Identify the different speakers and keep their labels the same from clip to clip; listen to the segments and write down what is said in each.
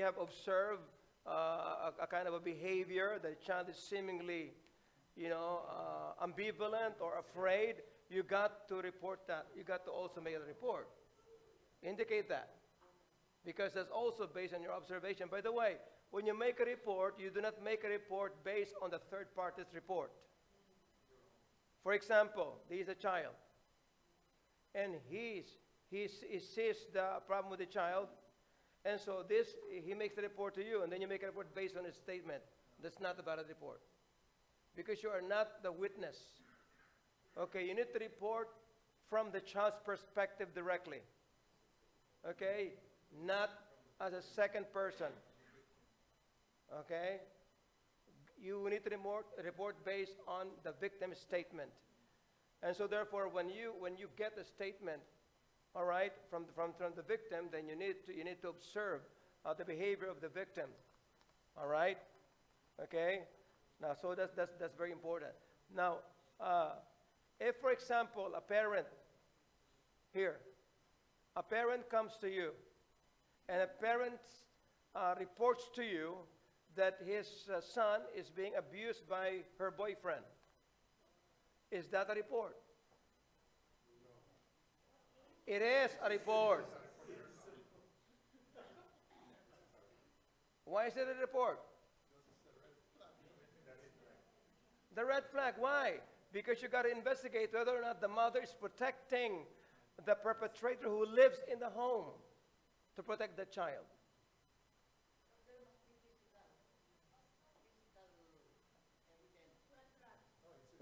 Speaker 1: have observed a kind of a behavior that the child is seemingly, ambivalent or afraid, you got to report that. You got to also make a report. Indicate that. Because that's also based on your observation. By the way, when you make a report, you do not make a report based on the third party's report. For example, there is a child, and he sees the problem with the child, and so he makes a report to you, and then you make a report based on his statement. That's not a valid report, because you are not the witness. Okay, you need to report from the child's perspective directly. Okay, not as a second person. Okay, you need to report based on the victim's statement. And so therefore, when you get a statement, all right, from the victim, then you need to observe the behavior of the victim. All right, okay. Now, so that's very important. Now, if for example a parent comes to you, and a parent reports to you that his son is being abused by her boyfriend, is that a report? It is a report. Why is it a report? The red flag. Why? Because you got to investigate whether or not the mother is protecting the perpetrator who lives in the home to protect the child.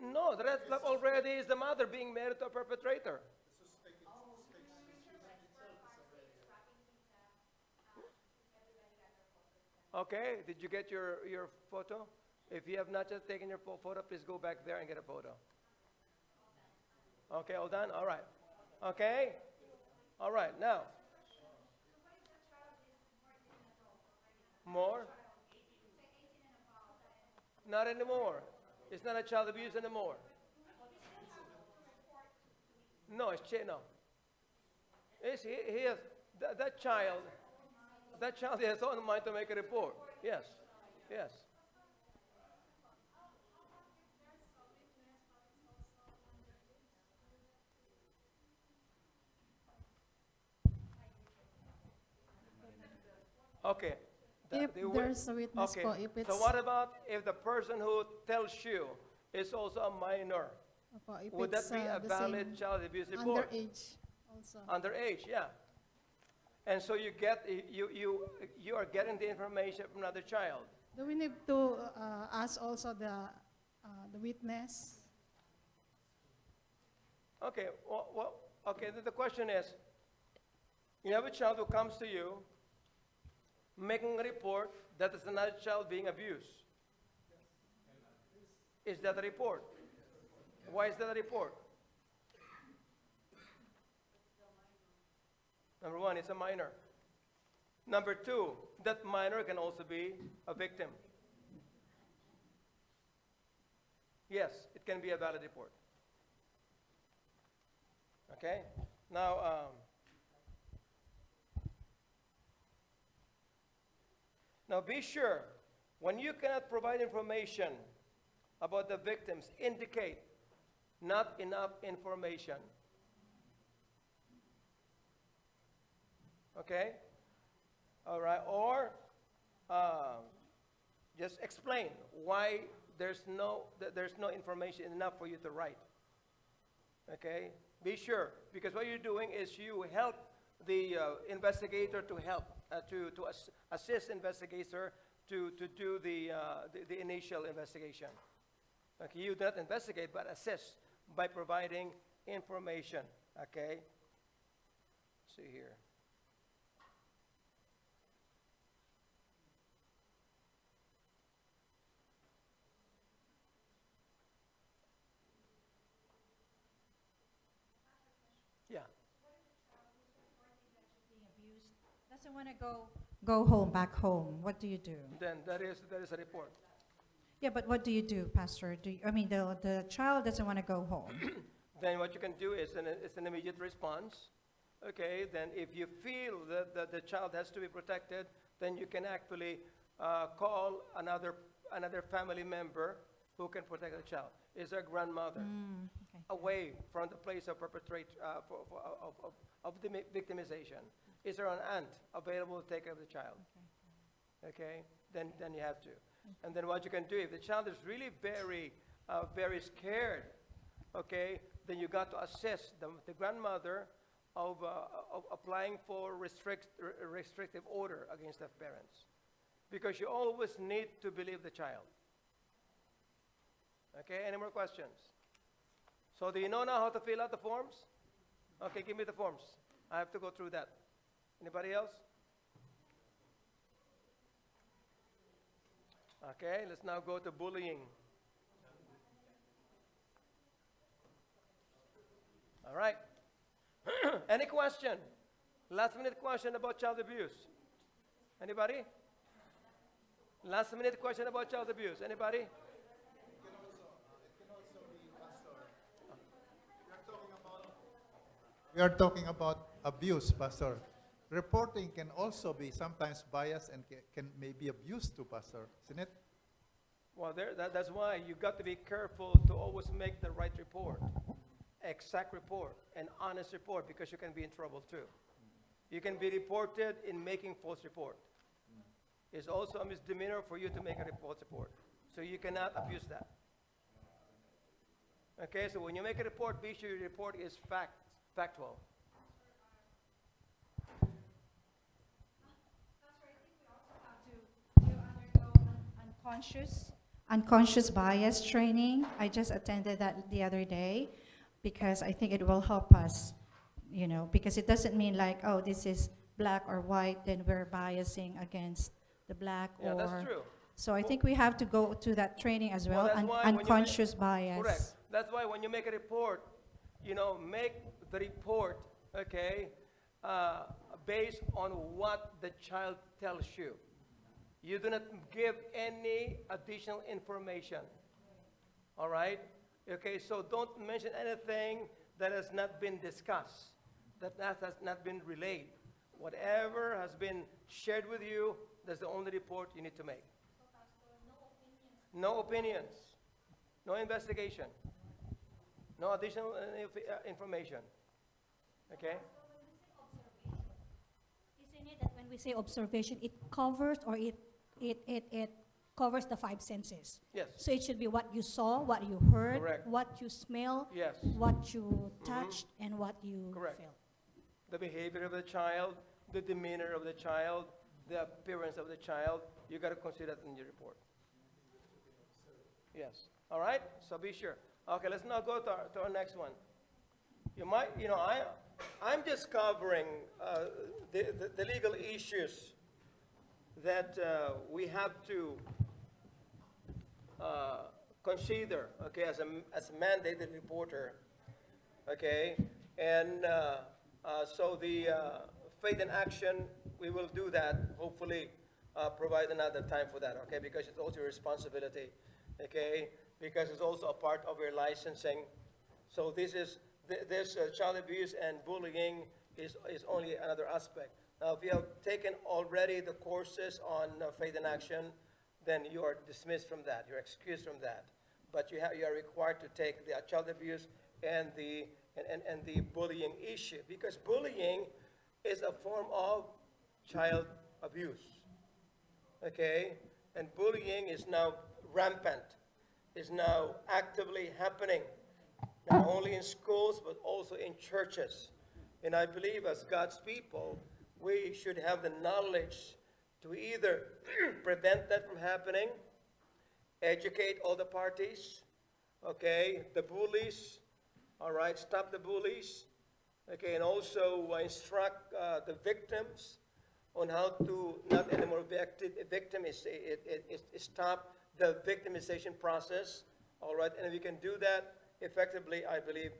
Speaker 1: No, the red flag already is the mother being married to a perpetrator. Okay, did you get your photo? If you have not yet taken your photo, please go back there and get a photo. Okay, all done? All right. Okay? All right, now. More? Not anymore. It's not a child abuse anymore. No, it's no. He has that child has own mind to make a report. Yes. Yes. Okay.
Speaker 2: If there's a witness,
Speaker 1: okay.
Speaker 2: po, if it's,
Speaker 1: So what about if the person who tells you is also a minor?
Speaker 2: po, if
Speaker 1: Would that
Speaker 2: it's,
Speaker 1: be a
Speaker 2: the
Speaker 1: valid
Speaker 2: same
Speaker 1: child abuse report?
Speaker 2: underage also?
Speaker 1: Underage, yeah. And so you are getting the information from another child.
Speaker 2: Do we need to ask also the witness?
Speaker 1: Okay. Well, okay. The question is, you have a child who comes to you making a report that is another child being abused. Is that a report? Why is that a report? Number one, it's a minor. Number two, that minor can also be a victim. Yes, it can be a valid report. Okay? Now, now be sure, when you cannot provide information about the victims, indicate not enough information. Okay? All right. Or just explain why there's no information enough for you to write. Okay? Be sure, because what you're doing is you help the investigator to help to assist investigator to do the initial investigation. Okay, you do not investigate, but assist by providing information. Okay. Let's see here. Yeah.
Speaker 3: Doesn't want to go home, back home. What do you do?
Speaker 1: Then that is a report.
Speaker 3: Yeah, but what do you do, Pastor? The child doesn't want to go home.
Speaker 1: Then what you can do is an immediate response. Okay, then if you feel that the child has to be protected, then you can actually call another family member who can protect the child. Is there a grandmother
Speaker 3: Okay.
Speaker 1: away from the place of of the victimization? Is there an aunt available to take care of the child? Okay, then you have to. And then what you can do, if the child is really very scared, okay, then you got to assist the grandmother of applying for restrictive order against the parents. Because you always need to believe the child. Okay, any more questions? So do you know now how to fill out the forms? Okay, give me the forms. I have to go through that. Anybody else? Okay, let's now go to bullying. All right. Any question? Last minute question about child abuse? Anybody? Last minute question about child abuse? Anybody?
Speaker 4: We are talking about abuse, Pastor. Reporting can also be sometimes biased and can maybe abused too, Pastor, isn't it?
Speaker 1: Well, that's why you got to be careful to always make the right report, exact report, and honest report, because you can be in trouble too. You can be reported in making false report. It's also a misdemeanor for you to make a false report. So you cannot abuse that. Okay, so when you make a report, be sure your report is factual.
Speaker 3: Unconscious bias training. I just attended that the other day because I think it will help us, because it doesn't mean like, oh, this is black or white, then we're biasing against the black
Speaker 1: Yeah,
Speaker 3: or...
Speaker 1: that's true.
Speaker 3: So I think we have to go to that training as well,
Speaker 1: that's why when you
Speaker 3: unconscious bias.
Speaker 1: Correct. That's why when you make a report, make the report, okay, based on what the child tells you. You do not give any additional information. All right? Okay, so don't mention anything that has not been discussed, that has not been relayed. Whatever has been shared with you, that's the only report you need to make. No opinions. No investigation. No additional information. Okay?
Speaker 5: Isn't it that when we say observation, it covers or it covers the five senses?
Speaker 1: Yes.
Speaker 5: So it should be what you saw, what you heard,
Speaker 1: Correct.
Speaker 5: what you smell,
Speaker 1: Yes.
Speaker 5: what you touched, and what you
Speaker 1: Correct.
Speaker 5: felt.
Speaker 1: The behavior of the child, the demeanor of the child, the appearance of the child, you got to consider that in your report. Yes. All right? So be sure. Okay, let's now go to our next one. You might, I'm just covering the legal issues that we have to consider, okay, as a mandated reporter, okay? And so the faith in action, we will do that, hopefully provide another time for that, okay? Because it's also a responsibility, okay? Because it's also a part of your licensing. So this child abuse and bullying is only another aspect. Now, if you have taken already the courses on faith in action, then you are dismissed from that. You're excused from that. But you are required to take the child abuse and the bullying issue, because bullying is a form of child abuse. Okay, and bullying is now rampant. Is now actively happening, not only in schools, but also in churches. And I believe as God's people, we should have the knowledge to either prevent that from happening, educate all the parties, okay, the bullies, all right, stop the bullies, okay, and also instruct the victims on how to not anymore stop the victimization process, all right? And we can do that effectively, I believe,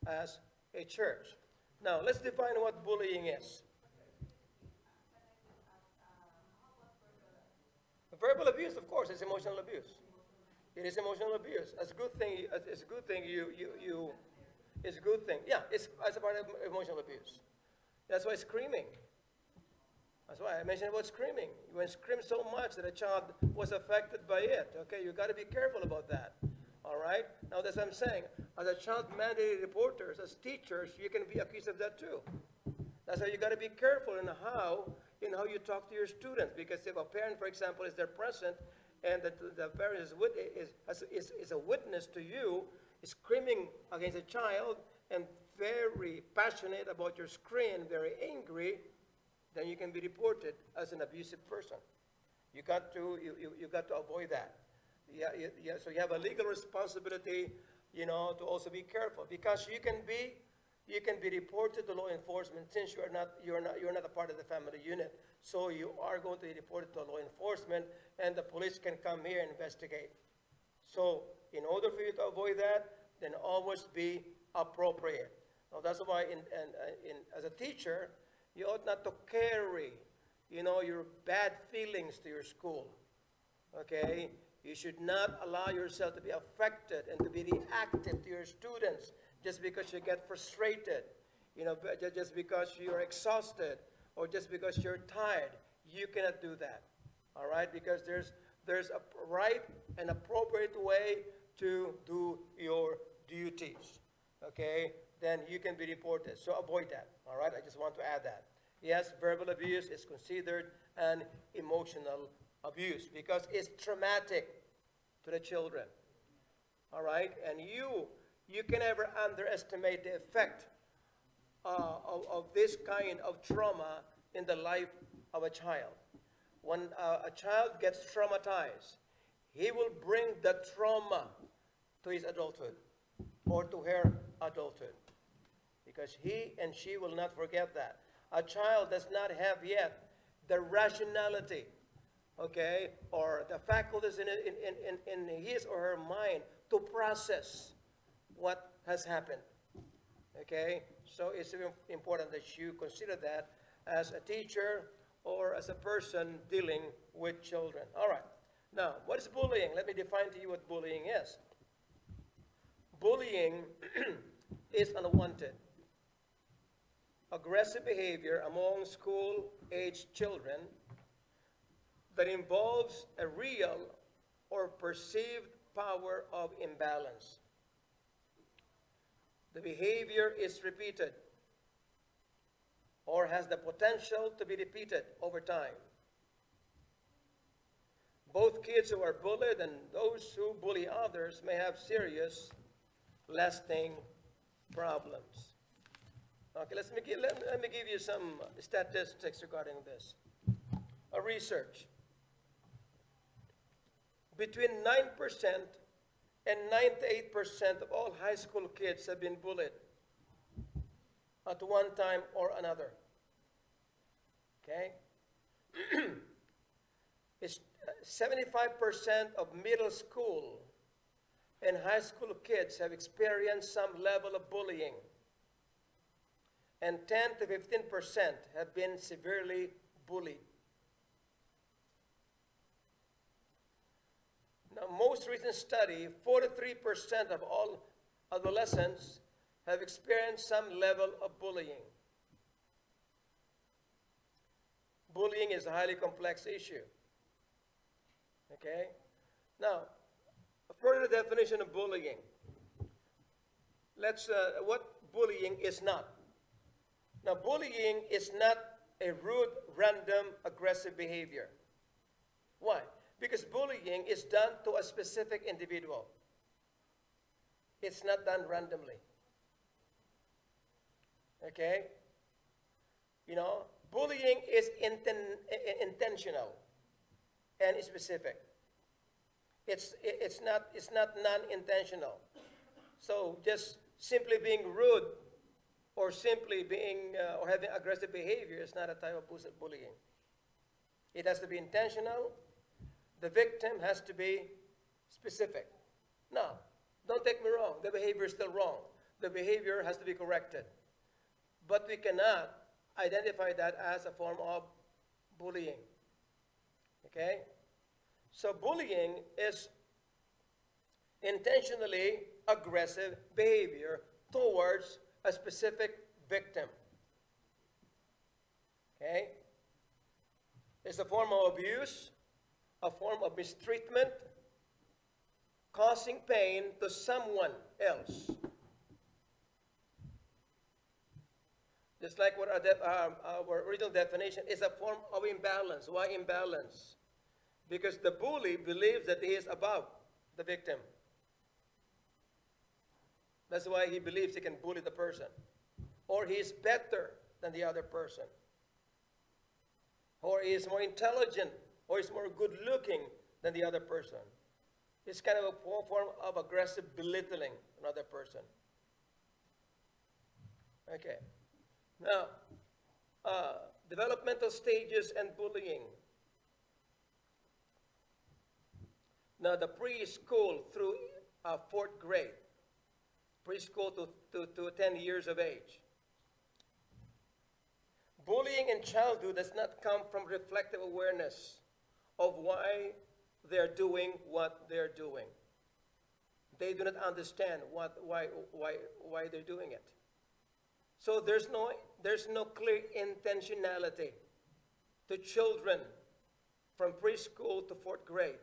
Speaker 1: as a church. Now, let's define what bullying is. Verbal abuse, of course, is emotional abuse. It is emotional abuse. It's a good thing. It's a good thing. It's a good thing. Yeah, it's a part of emotional abuse. That's why screaming. That's why I mentioned about screaming. When scream so much that a child was affected by it, okay, you got to be careful about that. All right? Now, that's what I'm saying. As a child mandated reporters, as teachers, you can be accused of that too. That's why you got to be careful in how you talk to your students. Because if a parent, for example, is there present and the parent is a witness to you, screaming against a child and very passionate about your screen, very angry, then you can be reported as an abusive person. You got to avoid that. Yeah. So you have a legal responsibility, to also be careful, because you can be reported to law enforcement since you're not a part of the family unit. So you are going to be reported to law enforcement, and the police can come here and investigate. So in order for you to avoid that, then always be appropriate. Now that's why, as a teacher, you ought not to carry, your bad feelings to your school. Okay? You should not allow yourself to be affected and to be reactive to your students just because you get frustrated, just because you're exhausted or just because you're tired. You cannot do that, all right? Because there's a right and appropriate way to do your duties, okay? Then you can be reported. So avoid that, all right? I just want to add that. Yes, verbal abuse is considered an emotional abuse because it's traumatic to the children, all right? And you can never underestimate the effect of this kind of trauma in the life of a child. When a child gets traumatized, he will bring the trauma to his adulthood or to her adulthood because he and she will not forget that. A child does not have yet the rationality, okay, or the faculties in his or her mind to process what has happened, okay? So it's important that you consider that as a teacher or as a person dealing with children. All right. Now, what is bullying? Let me define to you what bullying is. Bullying is unwanted, aggressive behavior among school-aged children that involves a real or perceived power of imbalance. The behavior is repeated or has the potential to be repeated over time. Both kids who are bullied and those who bully others may have serious, lasting problems. Okay, let me give you some statistics regarding this. A research. Between 9% and 98% of all high school kids have been bullied at one time or another. Okay? It's 75% of middle school and high school kids have experienced some level of bullying. And 10 to 15% have been severely bullied. Now, most recent study, 43% of all adolescents have experienced some level of bullying. Bullying is a highly complex issue. Okay? Now, a further definition of bullying. What bullying is not. Now, bullying is not a rude, random, aggressive behavior. Why? Because bullying is done to a specific individual. It's not done randomly. Okay? Bullying is intentional and specific. It's not non-intentional. So just simply being rude or simply being or having aggressive behavior is not a type of bullying. It has to be intentional. The victim has to be specific. Now, don't take me wrong. The behavior is still wrong. The behavior has to be corrected. But we cannot identify that as a form of bullying. Okay? So bullying is intentionally aggressive behavior towards a specific victim. Okay? It's a form of abuse, a form of mistreatment, causing pain to someone else. Just like what our original definition is, a form of imbalance. Why imbalance? Because the bully believes that he is above the victim. That's why he believes he can bully the person. Or he is better than the other person. Or he is more intelligent, or he is more good looking than the other person. It's kind of a form of aggressive belittling another person. Okay. Now, developmental stages and bullying. Now, the preschool through fourth grade, preschool to 10 years of age. Bullying in childhood does not come from reflective awareness of why they're doing what they're doing. They do not understand why they're doing it. So there's no clear intentionality to children from preschool to fourth grade.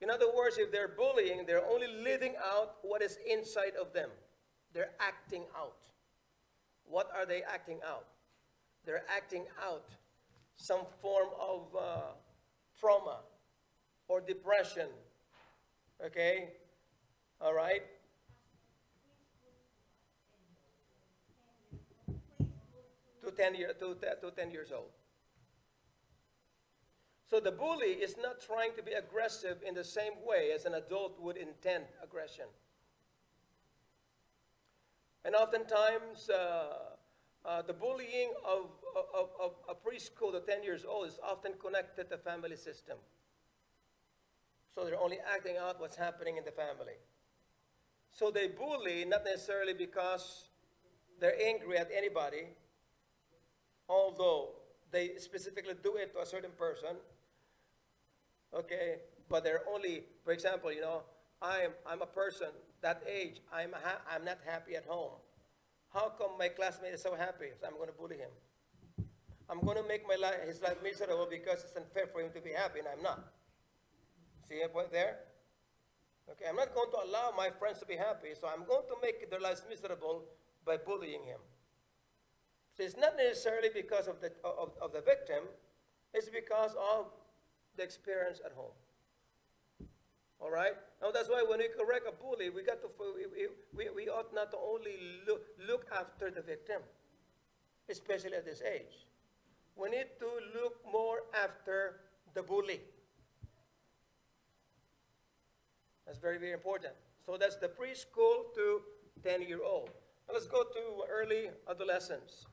Speaker 1: In other words, if they're bullying, they're only living out what is inside of them. They're acting out. What are they acting out? They're acting out some form of trauma or depression. Okay? All right? To 10 years old. So the bully is not trying to be aggressive in the same way as an adult would intend aggression. And oftentimes, the bullying of a preschool to 10 years old is often connected to the family system. So they're only acting out what's happening in the family. So they bully not necessarily because they're angry at anybody, although they specifically do it to a certain person. Okay, but they're only, for example, you know, I'm a person that age. I'm not happy at home. How come my classmate is so happy? So I'm going to bully him. I'm going to make his life miserable because it's unfair for him to be happy, and I'm not. See a point there? Okay, I'm not going to allow my friends to be happy, so I'm going to make their lives miserable by bullying him. So it's not necessarily because of the victim. It's because of the experience at home. All right? Now that's why when we correct a bully, we ought not to only look after the victim, especially at this age. We need to look more after the bully. That's very, very important. So that's the preschool to 10-year-old. Now let's go to early adolescence.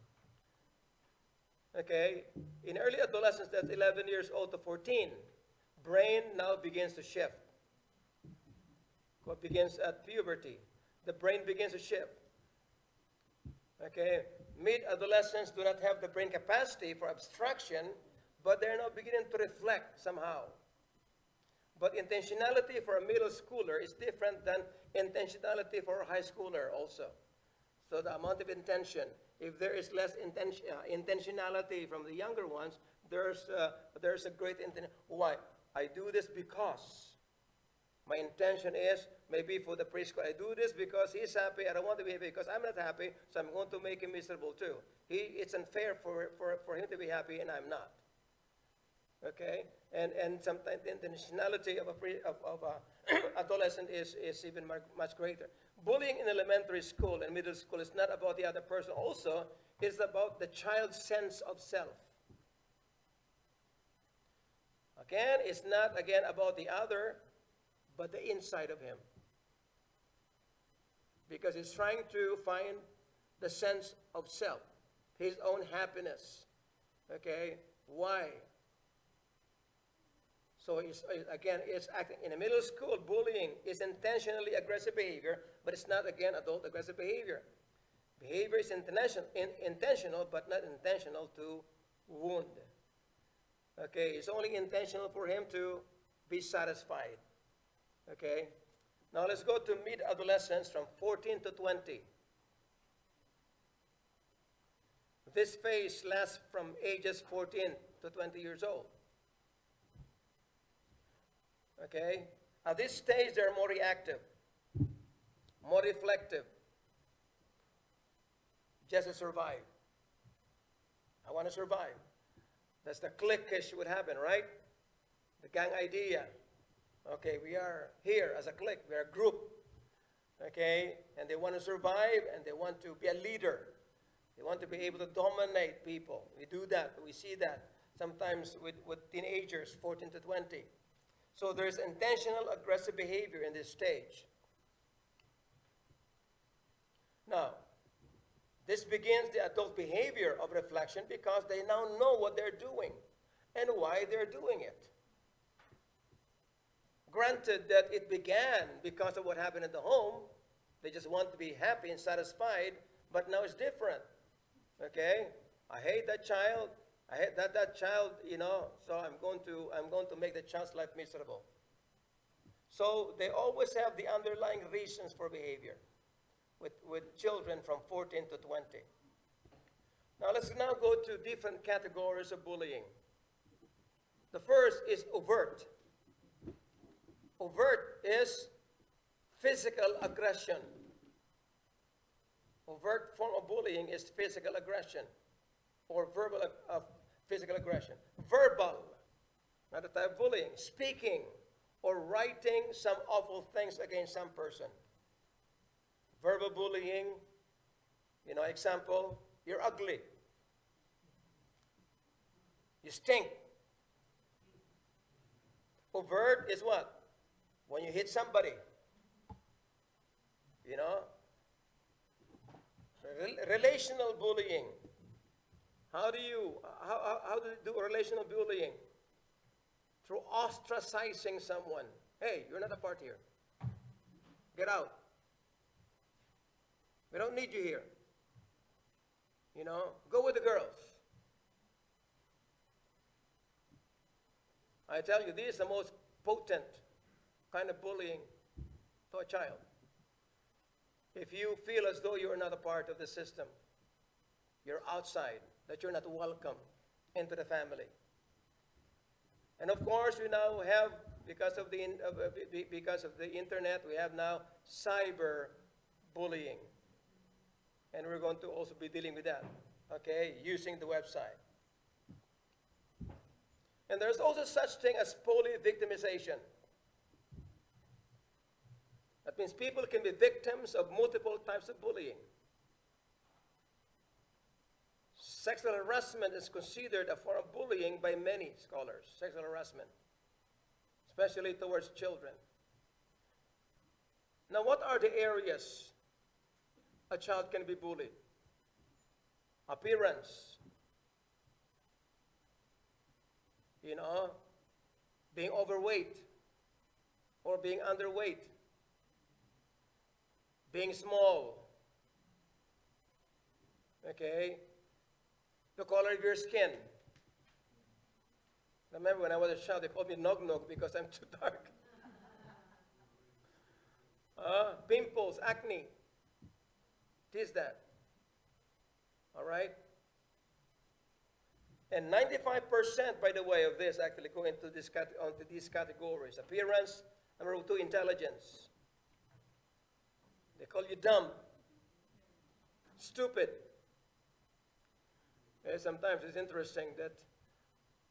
Speaker 1: Okay, in early adolescence, that's 11 years old to 14, brain now begins to shift. What begins at puberty, the brain begins to shift. Okay, mid-adolescents do not have the brain capacity for abstraction, but they're now beginning to reflect somehow. But intentionality for a middle schooler is different than intentionality for a high schooler also. So the amount of intention, if there is less intentionality from the younger ones, there's a great intention. Why? I do this because my intention is maybe for the preschool. I do this because he's happy. I don't want to be happy because I'm not happy, so I'm going to make him miserable too. It's unfair for him to be happy and I'm not. Okay? And sometimes the intentionality of a adolescent is even much greater. Bullying in elementary school and middle school is not about the other person. Also, it's about the child's sense of self. Again, it's not about the other, but the inside of him. Because he's trying to find the sense of self, his own happiness. Okay? Why? So it's acting in a middle school. Bullying is intentionally aggressive behavior, but it's not, again, adult aggressive behavior. Behavior is intentional, but not intentional to wound. Okay, it's only intentional for him to be satisfied. Okay, now let's go to mid-adolescence from 14 to 20. this phase lasts from ages 14 to 20 years old. Okay? At this stage, they're more reactive, more reflective, just to survive. I want to survive. That's the cliquish would happen, right? The gang idea. Okay, we are here as a clique, we are a group. Okay, and they want to survive and they want to be a leader. They want to be able to dominate people. We do that, we see that sometimes with teenagers, 14 to 20. So there's intentional aggressive behavior in this stage. Now, this begins the adult behavior of reflection because they now know what they're doing and why they're doing it. Granted that it began because of what happened in the home, they just want to be happy and satisfied, but now it's different. Okay? I hate that child. I hate that child, you know, so I'm going to make the child's life miserable. So they always have the underlying reasons for behavior with children from 14 to 20. Now let's now go to different categories of bullying. The first is overt. Overt is physical aggression. Overt form of bullying is physical aggression or verbal physical aggression. Verbal, another type of bullying. Speaking or writing some awful things against some person. Verbal bullying, you know, example, you're ugly. You stink. Overt is what? When you hit somebody, you know. Relational bullying. How do you do relational bullying? Through ostracizing someone. Hey, you're not a part here. Get out. We don't need you here. You know, go with the girls. I tell you, this is the most potent kind of bullying to a child. If you feel as though you're not a part of the system, you're outside, that you're not welcome into the family. And of course, we now have, because of the internet, we have now cyber bullying. And we're going to also be dealing with that, okay, using the website. And there's also such thing as poly-victimization. That means people can be victims of multiple types of bullying. Sexual harassment is considered a form of bullying by many scholars, sexual harassment, especially towards children. Now, what are the areas a child can be bullied? Appearance, you know, being overweight or being underweight, being small, okay, the color of your skin. I remember when I was a child, they called me nog-nog because I'm too dark. Pimples, acne, it is that, all right? And 95%, by the way, of this actually go into onto these categories. Appearance, number 2, intelligence. They call you dumb, stupid. Sometimes it's interesting that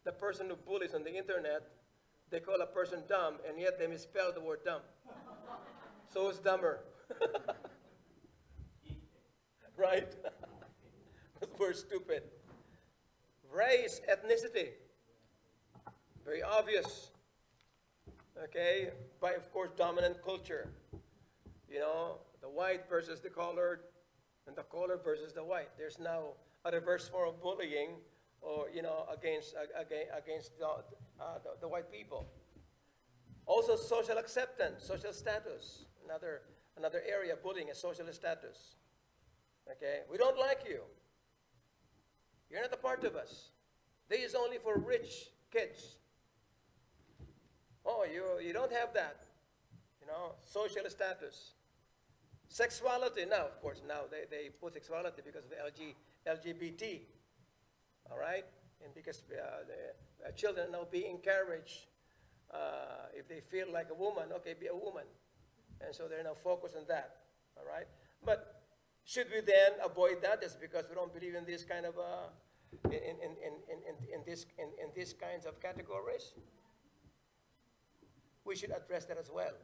Speaker 1: the person who bullies on the internet, they call a person dumb, and yet they misspell the word dumb. So it's dumber. Right? The word stupid. Race, ethnicity. Very obvious. Okay? By, of course, dominant culture. You know, the white versus the colored, and the colored versus the white. There's now a reverse form of bullying, or you know, against the white people. Also, social acceptance, social status. Another area of bullying is social status. Okay, we don't like you. You're not a part of us. This is only for rich kids. Oh, you don't have that. You know, social status. Sexuality, now, of course, now they put sexuality because of the LGBT all right? And because the children are now being encouraged, if they feel like a woman, okay, be a woman. And so they're now focused on that, all right? But should we then avoid that just because we don't believe in this kind of, in these kinds of categories? We should address that as well.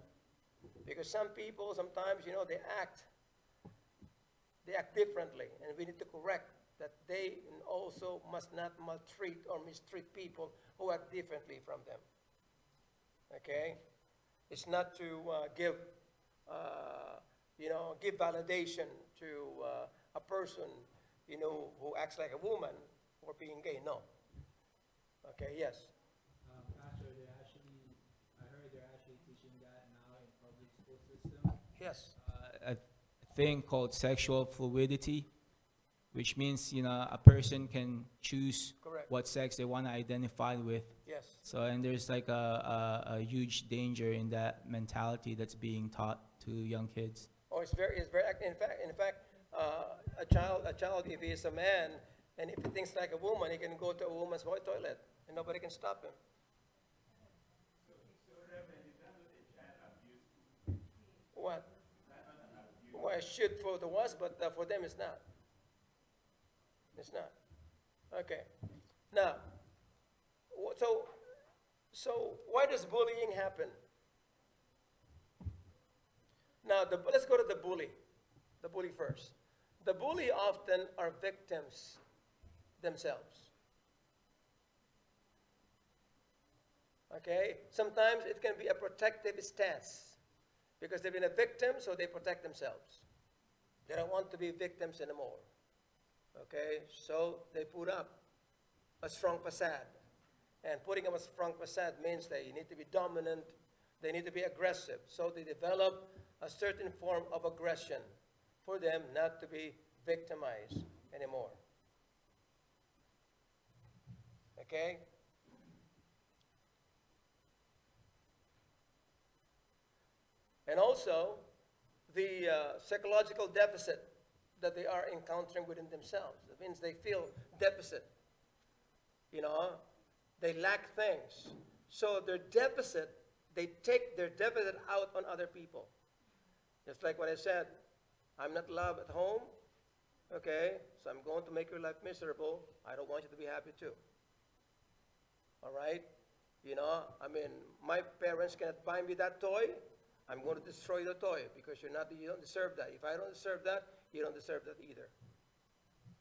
Speaker 1: Because some people, sometimes, you know, they act differently, and we need to correct that they also must not maltreat or mistreat people who act differently from them. Okay? It's not to give validation to a person, you know, who acts like a woman or being gay. No. Okay, yes.
Speaker 6: Pastor, I heard they're actually teaching that now in public school system.
Speaker 1: Yes.
Speaker 6: A thing called sexual fluidity, which means, you know, a person can choose
Speaker 1: Correct.
Speaker 6: what sex they want to identify with.
Speaker 1: Yes.
Speaker 6: So, and there's like a huge danger in that mentality that's being taught to young kids.
Speaker 1: Oh, it's very, in fact, a child, if he is a man, and if he thinks like a woman, he can go to a woman's toilet, and nobody can stop him. What? Well, it should for the was, but for them it's not. It's not. Okay. Now, so why does bullying happen? Now, let's go to the bully first. The bully often are victims themselves. Okay? Sometimes it can be a protective stance because they've been a victim, so they protect themselves. They don't want to be victims anymore. Okay? So they put up a strong facade. And putting up a strong facade means they need to be dominant, they need to be aggressive. So they develop a certain form of aggression for them not to be victimized anymore. Okay? And also, the psychological deficit that they are encountering within themselves. It means they feel deficit. You know, they lack things. So their deficit, they take their deficit out on other people. Just like what I said, I'm not loved at home, okay, so I'm going to make your life miserable. I don't want you to be happy too. All right? You know, I mean, my parents cannot buy me that toy. I'm going to destroy the toy because you don't deserve that. If I don't deserve that, you don't deserve that either.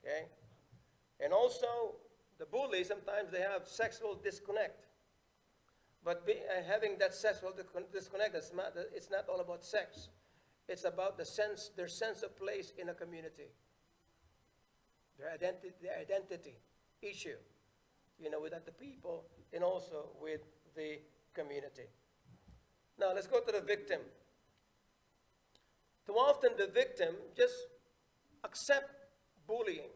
Speaker 1: Okay? And also, the bullies, sometimes they have sexual disconnect. But having that sexual disconnect, it's not all about sex. It's about their sense of place in a community. Their identity issue, you know, with the people and also with the community. Now, let's go to the victim. Too often, the victim just accept bullying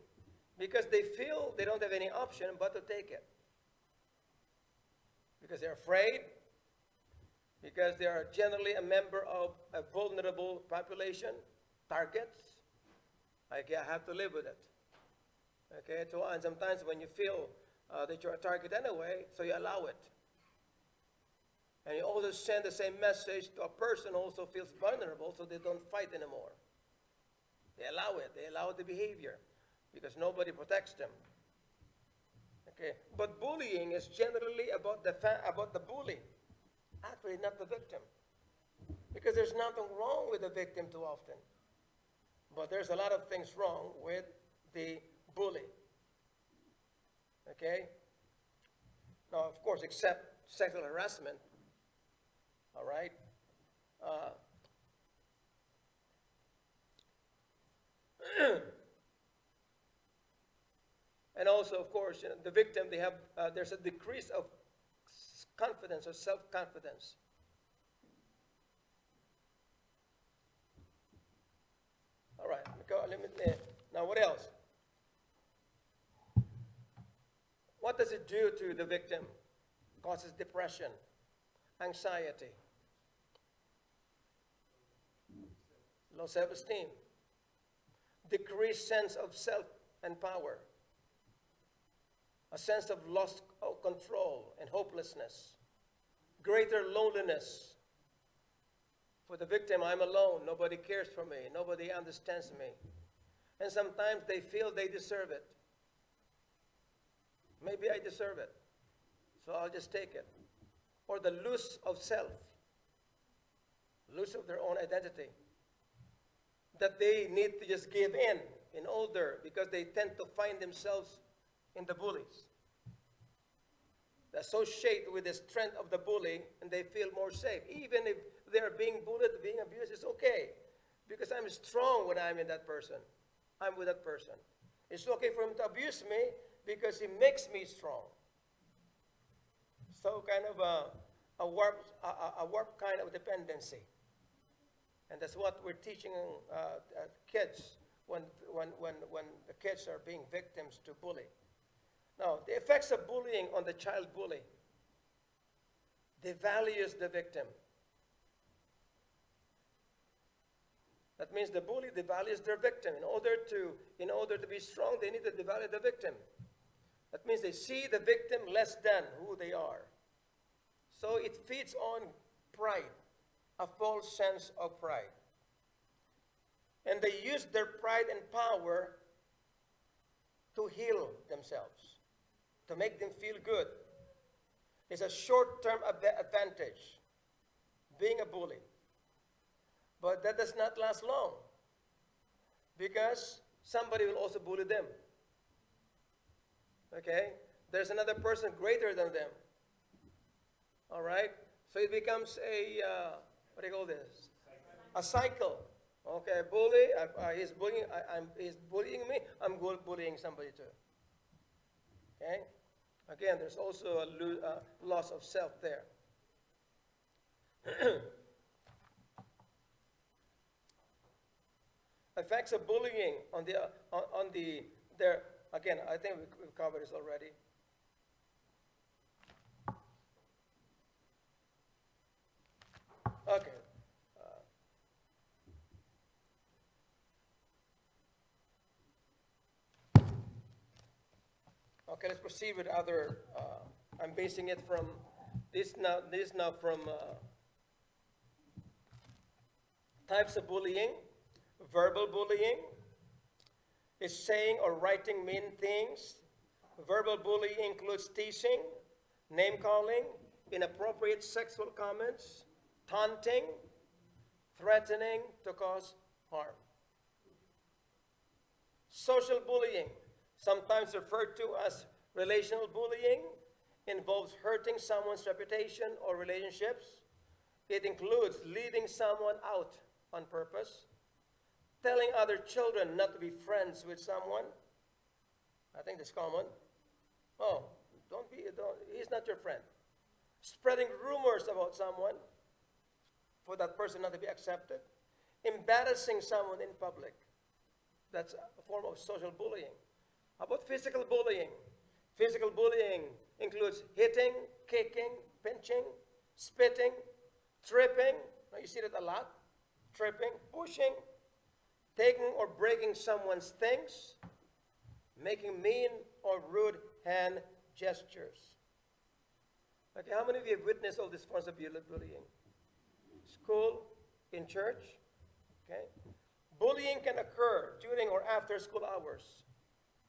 Speaker 1: because they feel they don't have any option but to take it. Because they're afraid, because they are generally a member of a vulnerable population, targets. I have to live with it. Okay, and sometimes when you feel that you're a target anyway, so you allow it. And you also send the same message to a person who also feels vulnerable, so they don't fight anymore. They allow it. They allow the behavior because nobody protects them. Okay, but bullying is generally about the bully, actually not the victim, because there's nothing wrong with the victim too often, but there's a lot of things wrong with the bully. Okay. Now, of course, except sexual harassment. All right. And also, of course, you know, the victim, there's a decrease of confidence or self-confidence. All right, now what else? What does it do to the victim? Causes depression, anxiety, low self-esteem, decreased sense of self and power. a sense of lost control and hopelessness, greater loneliness. For the victim, I'm alone, nobody cares for me, nobody understands me. And sometimes they feel they deserve it. Maybe I deserve it, so I'll just take it. Or the loss of self, loss of their own identity, that they need to just give in order, because they tend to find themselves in the bullies. They associate with the strength of the bully, and they feel more safe. Even if they're being bullied, being abused, it's okay, because I'm strong when I'm in that person. I'm with that person. It's okay for him to abuse me because he makes me strong. So kind of a warped kind of dependency. And that's what we're teaching kids when the kids are being victims to bully. Now, the effects of bullying on the child bully, devalues the victim. That means the bully devalues their victim. In order to be strong, they need to devalue the victim. That means they see the victim less than who they are. So it feeds on pride, a false sense of pride. And they use their pride and power to heal themselves, to make them feel good. It's a short-term advantage, being a bully. But that does not last long, because somebody will also bully them. Okay? There's another person greater than them. All right? So it becomes a, what do you call this? A cycle. Okay, bully, he's bullying me, I'm bullying somebody too. Okay? Again, there's also a loss of self there. Effects of bullying again, I think we've covered this already. Okay. Okay, let's proceed with other, I'm basing it from, this now from types of bullying. Verbal bullying is saying or writing mean things. Verbal bullying includes teasing, name-calling, inappropriate sexual comments, taunting, threatening to cause harm. Social bullying, sometimes referred to as relational bullying, involves hurting someone's reputation or relationships. It includes leaving someone out on purpose, telling other children not to be friends with someone. I think that's common. Oh, he's not your friend. Spreading rumors about someone for that person not to be accepted. Embarrassing someone in public. That's a form of social bullying. How about physical bullying? Physical bullying includes hitting, kicking, pinching, spitting, tripping. Now you see that a lot. Tripping, pushing, taking or breaking someone's things, making mean or rude hand gestures. Okay, how many of you have witnessed all these forms of bullying? School, in church, okay? Bullying can occur during or after school hours.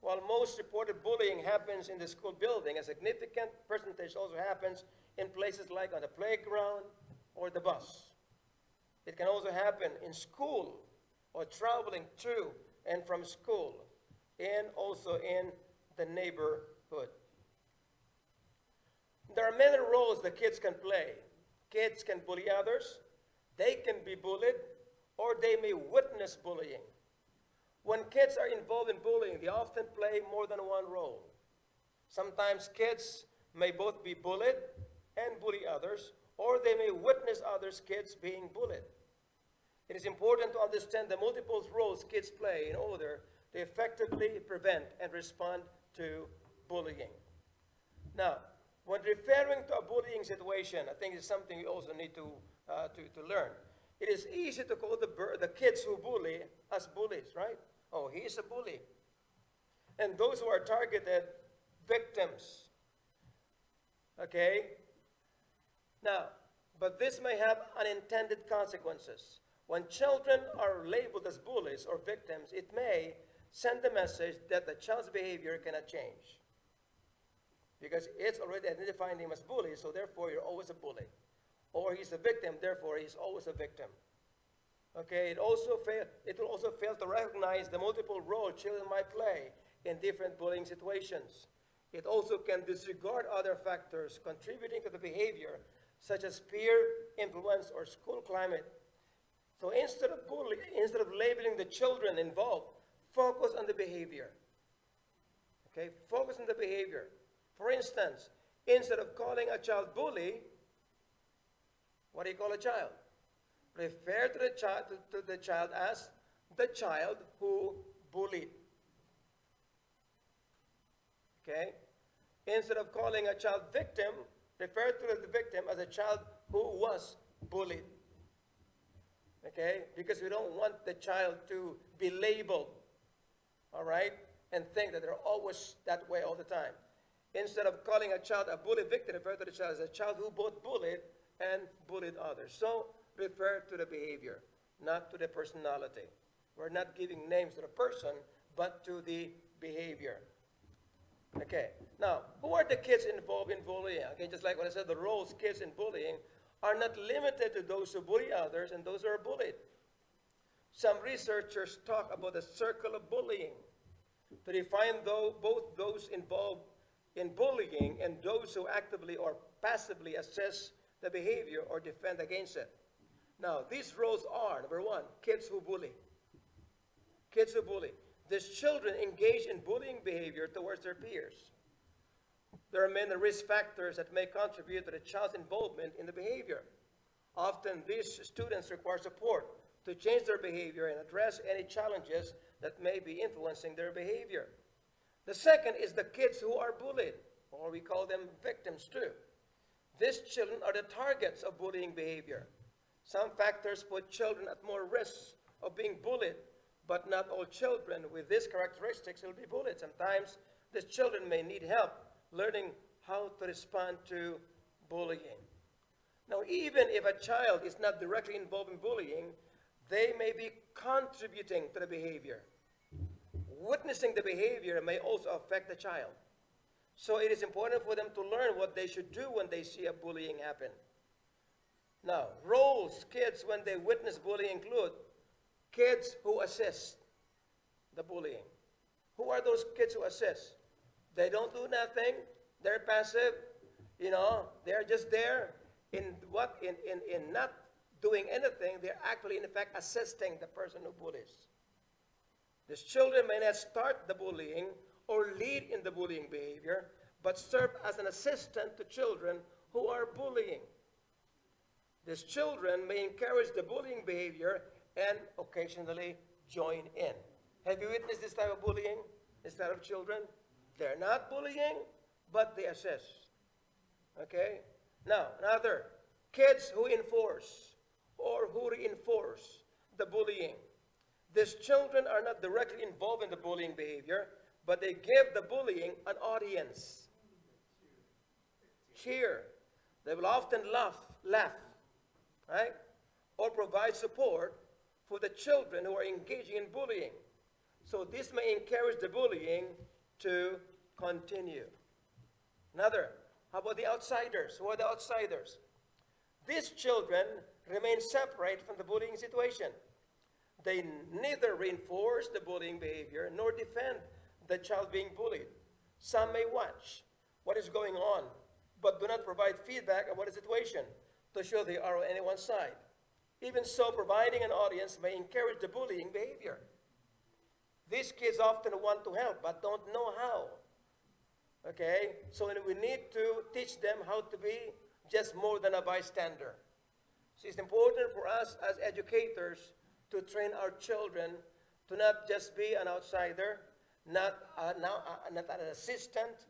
Speaker 1: While most reported bullying happens in the school building, a significant percentage also happens in places like on the playground or the bus. It can also happen in school, or traveling to and from school, and also in the neighborhood. There are many roles that kids can play. Kids can bully others, they can be bullied, or they may witness bullying. When kids are involved in bullying, they often play more than one role. Sometimes kids may both be bullied and bully others, or they may witness others' kids being bullied. It is important to understand the multiple roles kids play in order to effectively prevent and respond to bullying. Now, when referring to a bullying situation, I think it's something you also need to learn. It is easy to call the kids who bully as bullies, right? Oh, he is a bully. And those who are targeted victims. Okay? Now, but this may have unintended consequences. When children are labeled as bullies or victims, it may send the message that the child's behavior cannot change. Because it's already identifying him as bully, so therefore you're always a bully. Or he's a victim, therefore he's always a victim. Okay, it will also fail to recognize the multiple roles children might play in different bullying situations. It also can disregard other factors contributing to the behavior, such as peer influence or school climate. So instead of labeling the children involved, focus on the behavior. Okay, focus on the behavior. For instance, instead of calling a child bully, what do you call a child? Refer to the child as the child who bullied. Okay? Instead of calling a child victim, refer to the victim as a child who was bullied. Okay? Because we don't want the child to be labeled, all right, and think that they're always that way all the time. Instead of calling a child a bully victim, refer to the child as a child who both bullied and bullied others. So refer to the behavior, not to the personality. We're not giving names to the person, but to the behavior. Okay, now, who are the kids involved in bullying? Okay, just like what I said, the roles kids in bullying are not limited to those who bully others and those who are bullied. Some researchers talk about the circle of bullying to define both those involved in bullying and those who actively or passively assess the behavior or defend against it. Now, these roles are, number one, kids who bully. Kids who bully. These children engage in bullying behavior towards their peers. There are many risk factors that may contribute to the child's involvement in the behavior. Often, these students require support to change their behavior and address any challenges that may be influencing their behavior. The second is the kids who are bullied, or we call them victims too. These children are the targets of bullying behavior. Some factors put children at more risk of being bullied, but not all children with these characteristics will be bullied. Sometimes these children may need help learning how to respond to bullying. Now, even if a child is not directly involved in bullying, they may be contributing to the behavior. Witnessing the behavior may also affect the child. So it is important for them to learn what they should do when they see a bullying happen. Now, roles kids when they witness bullying include kids who assist the bullying. Who are those kids who assist? They don't do nothing. They're passive. You know, they're just there in not doing anything. They're actually, in fact, assisting the person who bullies. These children may not start the bullying or lead in the bullying behavior, but serve as an assistant to children who are bullying. These children may encourage the bullying behavior and occasionally join in. Have you witnessed this type of bullying? This type of children? They're not bullying, but they assist. Okay? Now, another, kids who enforce or who reinforce the bullying. These children are not directly involved in the bullying behavior, but they give the bullying an audience. Cheer. They will often laugh, right? Or provide support for the children who are engaging in bullying. So this may encourage the bullying to continue. Another, how about the outsiders? Who are the outsiders? These children remain separate from the bullying situation. They neither reinforce the bullying behavior nor defend the child being bullied. Some may watch what is going on, but do not provide feedback about the situation to show they are on anyone's side. Even so, providing an audience may encourage the bullying behavior. These kids often want to help, but don't know how. Okay? So we need to teach them how to be just more than a bystander. So it's important for us as educators to train our children to not just be an outsider, not an assistant,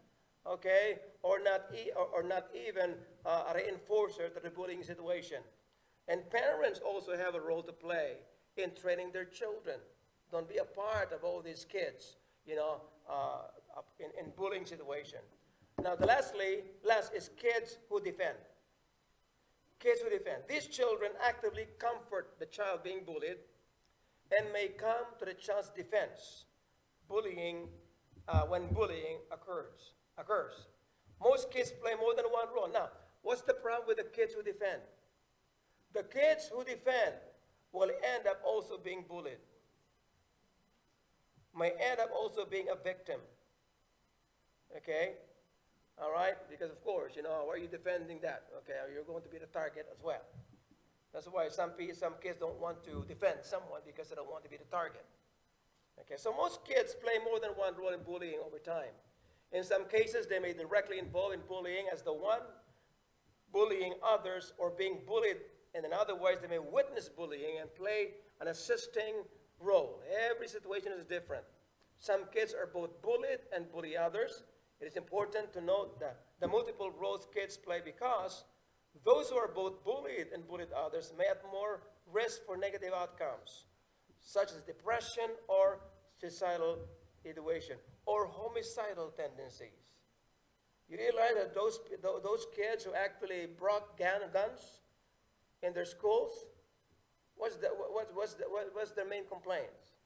Speaker 1: okay, or not even a reinforcer to the bullying situation. And parents also have a role to play in training their children. Don't be a part of all these kids, you know, in bullying situation. Now, last is kids who defend. Kids who defend. These children actively comfort the child being bullied and may come to the child's defense when bullying occurs. Most kids play more than one role. Now, what's the problem with the kids who defend? The kids who defend will end up also being bullied, may end up also being a victim. Okay? All right? Because, of course, why are you defending that? Okay, you're going to be the target as well. That's why some kids don't want to defend someone because they don't want to be the target. Okay, so most kids play more than one role in bullying over time. In some cases, they may directly involve in bullying as the one bullying others or being bullied, and in other ways, they may witness bullying and play an assisting role. Every situation is different. Some kids are both bullied and bully others. It is important to note that the multiple roles kids play because those who are both bullied and bullied others may have more risk for negative outcomes, such as depression or suicidal ideation or homicidal tendencies. You realize that those kids who actually brought guns in their schools, what's their main complaints?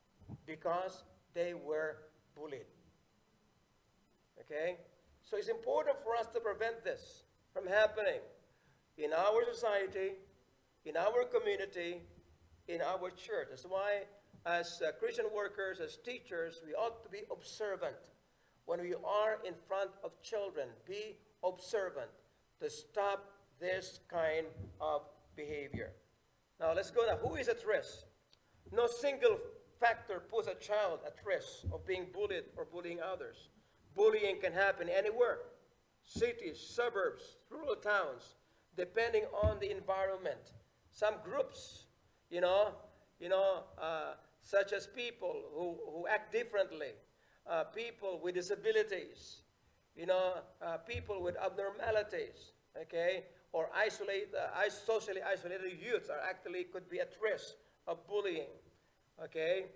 Speaker 1: Because they were bullied. Okay? So it's important for us to prevent this from happening in our society, in our community, in our church. That's why as Christian workers, as teachers, we ought to be observant when we are in front of children. Be observant to stop this kind of behavior. Now let's go now. Who is at risk? No single factor puts a child at risk of being bullied or bullying others. Bullying can happen anywhere, cities, suburbs, rural towns, depending on the environment. Some groups, such as people who act differently, people with disabilities, people with abnormalities, okay, or socially isolated youths are actually could be at risk of bullying, okay.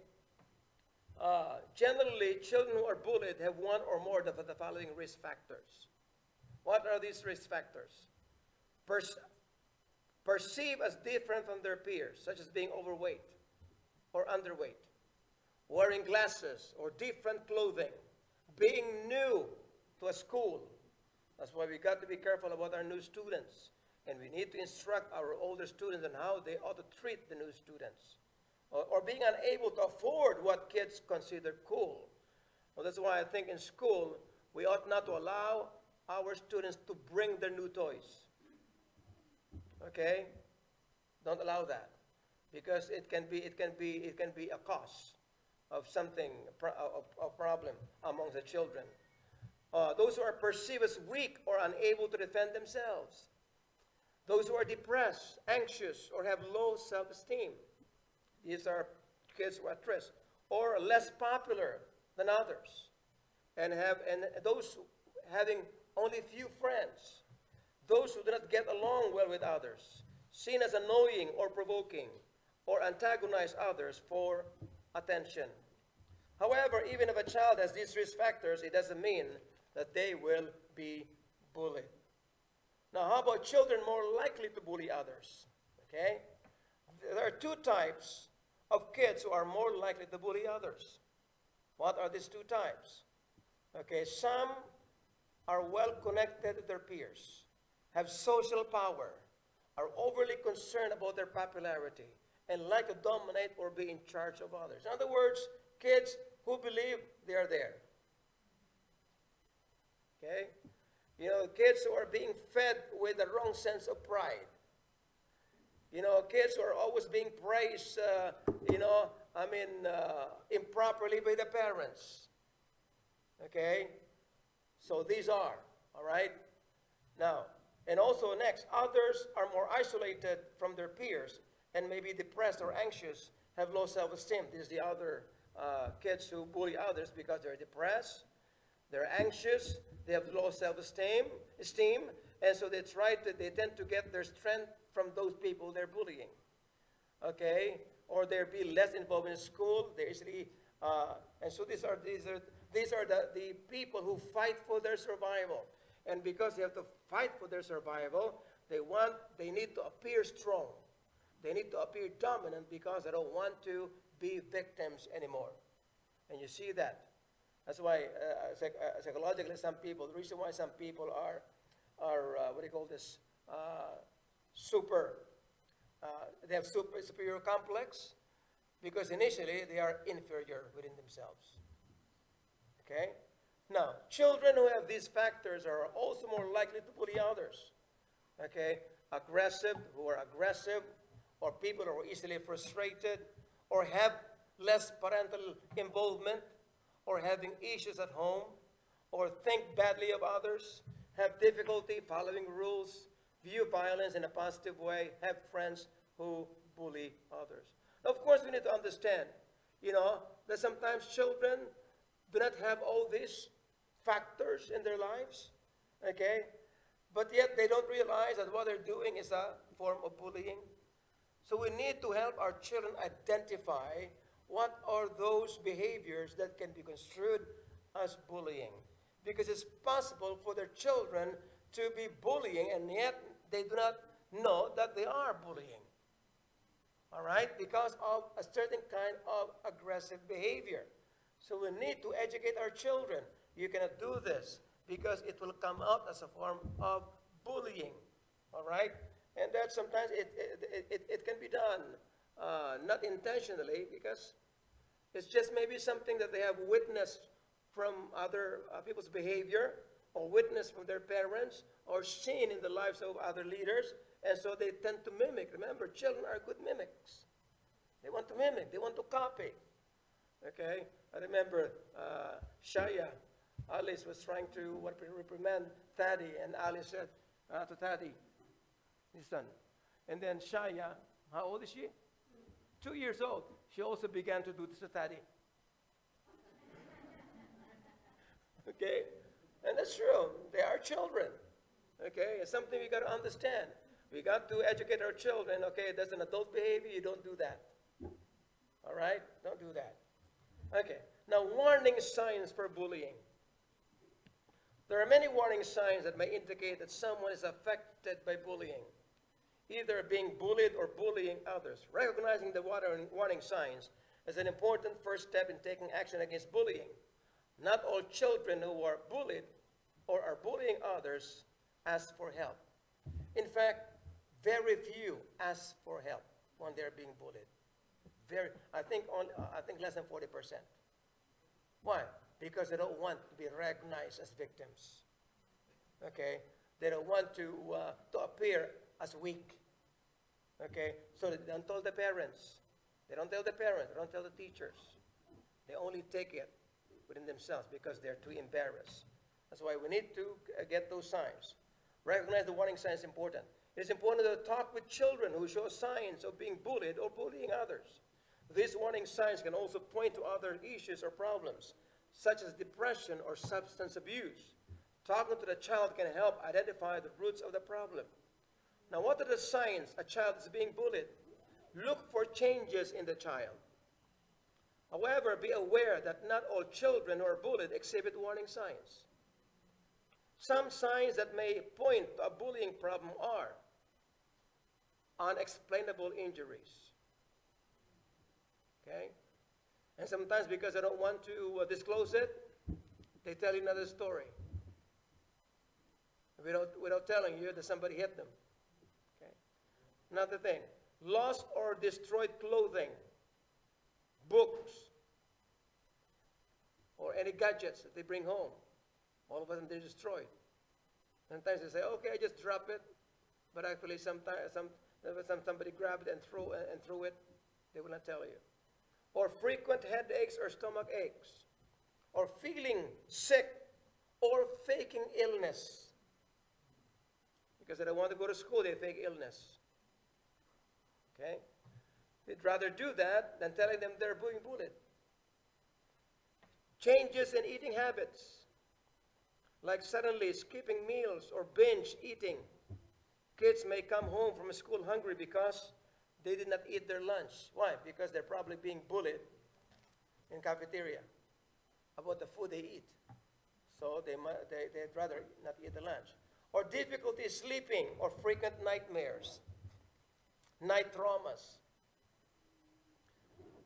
Speaker 1: Generally, children who are bullied have one or more of the following risk factors. What are these risk factors? Perceive as different from their peers, such as being overweight or underweight, wearing glasses or different clothing, being new to a school. That's why we got to be careful about our new students. And we need to instruct our older students on how they ought to treat the new students. Or being unable to afford what kids consider cool. Well, that's why I think in school, we ought not to allow our students to bring their new toys. Okay? Don't allow that. Because it can be a cause of something, a problem among the children. Those who are perceived as weak or unable to defend themselves. Those who are depressed, anxious, or have low self-esteem. These are kids who are at risk. Or less popular than others. And those having only few friends. Those who do not get along well with others. Seen as annoying or provoking. Or antagonize others for attention. However, even if a child has these risk factors, it doesn't mean that they will be bullied. Now, how about children more likely to bully others? Okay? There are two types of kids who are more likely to bully others. What are these two types? Okay, some are well connected to their peers, have social power, are overly concerned about their popularity, and like to dominate or be in charge of others. In other words, kids who believe they are there. Okay? Kids who are being fed with the wrong sense of pride. Kids who are always being praised, improperly by the parents. Okay? So these are, all right? Now, and also next, others are more isolated from their peers and may be depressed or anxious, have low self-esteem. This is the other kids who bully others because they're depressed, they're anxious, they have low self-esteem, and so they tend to get their strength from those people they're bullying. Okay? Or they'll be less involved in school, they're easily, and so these are These are the people who fight for their survival. And because they have to fight for their survival, they need to appear strong. They need to appear dominant because they don't want to be victims anymore. And you see that. That's why psychologically the reason why some people are what do you call this, they have superior complex, because initially they are inferior within themselves. Okay? Now, children who have these factors are also more likely to bully others. Okay? Who are aggressive, or people who are easily frustrated, or have less parental involvement, or having issues at home, or think badly of others, have difficulty following rules, view violence in a positive way, have friends who bully others. Of course, we need to understand, that sometimes children do not have all these factors in their lives, okay? But yet they don't realize that what they're doing is a form of bullying. So we need to help our children identify what are those behaviors that can be construed as bullying. Because it's possible for their children to be bullying, and yet they do not know that they are bullying. All right? Because of a certain kind of aggressive behavior. So we need to educate our children. You cannot do this because it will come out as a form of bullying. All right? And that sometimes it can be done not intentionally, because it's just maybe something that they have witnessed from other people's behavior, or witnessed from their parents, or seen in the lives of other leaders, and so they tend to mimic. Remember, children are good mimics. They want to mimic. They want to copy. Okay? I remember Shaya, Alice was trying to reprimand Thaddy, and Alice said to Thaddy, his son. And then Shaya, how old is she? 2 years old. She also began to do this to Thaddy. Okay? And that's true. They are children. Okay? It's something we got to understand. We got to educate our children. Okay, that's an adult behavior. You don't do that. All right? Don't do that. Okay. Now, warning signs for bullying. There are many warning signs that may indicate that someone is affected by bullying, either being bullied or bullying others. Recognizing the warning signs is an important first step in taking action against bullying. Not all children who are bullied or are bullying others ask for help. In fact, very few ask for help when they're being bullied. I think less than 40%. Why? Because they don't want to be recognized as victims. Okay? They don't want to appear as weak. Okay? So they don't tell the parents. They don't tell the parents. They don't tell the teachers. They only take it within themselves because they're too embarrassed. That's why we need to get those signs. Recognize the warning signs is important. It's important to talk with children who show signs of being bullied or bullying others. These warning signs can also point to other issues or problems, such as depression or substance abuse. Talking to the child can help identify the roots of the problem. Now, what are the signs a child is being bullied? Look for changes in the child. However, be aware that not all children who are bullied exhibit warning signs. Some signs that may point to a bullying problem are unexplainable injuries. Okay? And sometimes because they don't want to disclose it, they tell you another story without telling you that somebody hit them. Okay? Another thing, lost or destroyed clothing, books, or any gadgets that they bring home. All of a sudden they're destroyed. Sometimes they say, okay, I just drop it, but actually somebody grabbed it and threw it. They will not tell you. Or frequent headaches or stomach aches, or feeling sick, or faking illness. Because they don't want to go to school, they fake illness. Okay? They'd rather do that than telling them they're being bullied. Changes in eating habits, like suddenly skipping meals or binge eating. Kids may come home from school hungry because they did not eat their lunch. Why? Because they're probably being bullied in cafeteria. about the food they eat. So they'd rather not eat the lunch. Or difficulty sleeping or frequent nightmares, night traumas.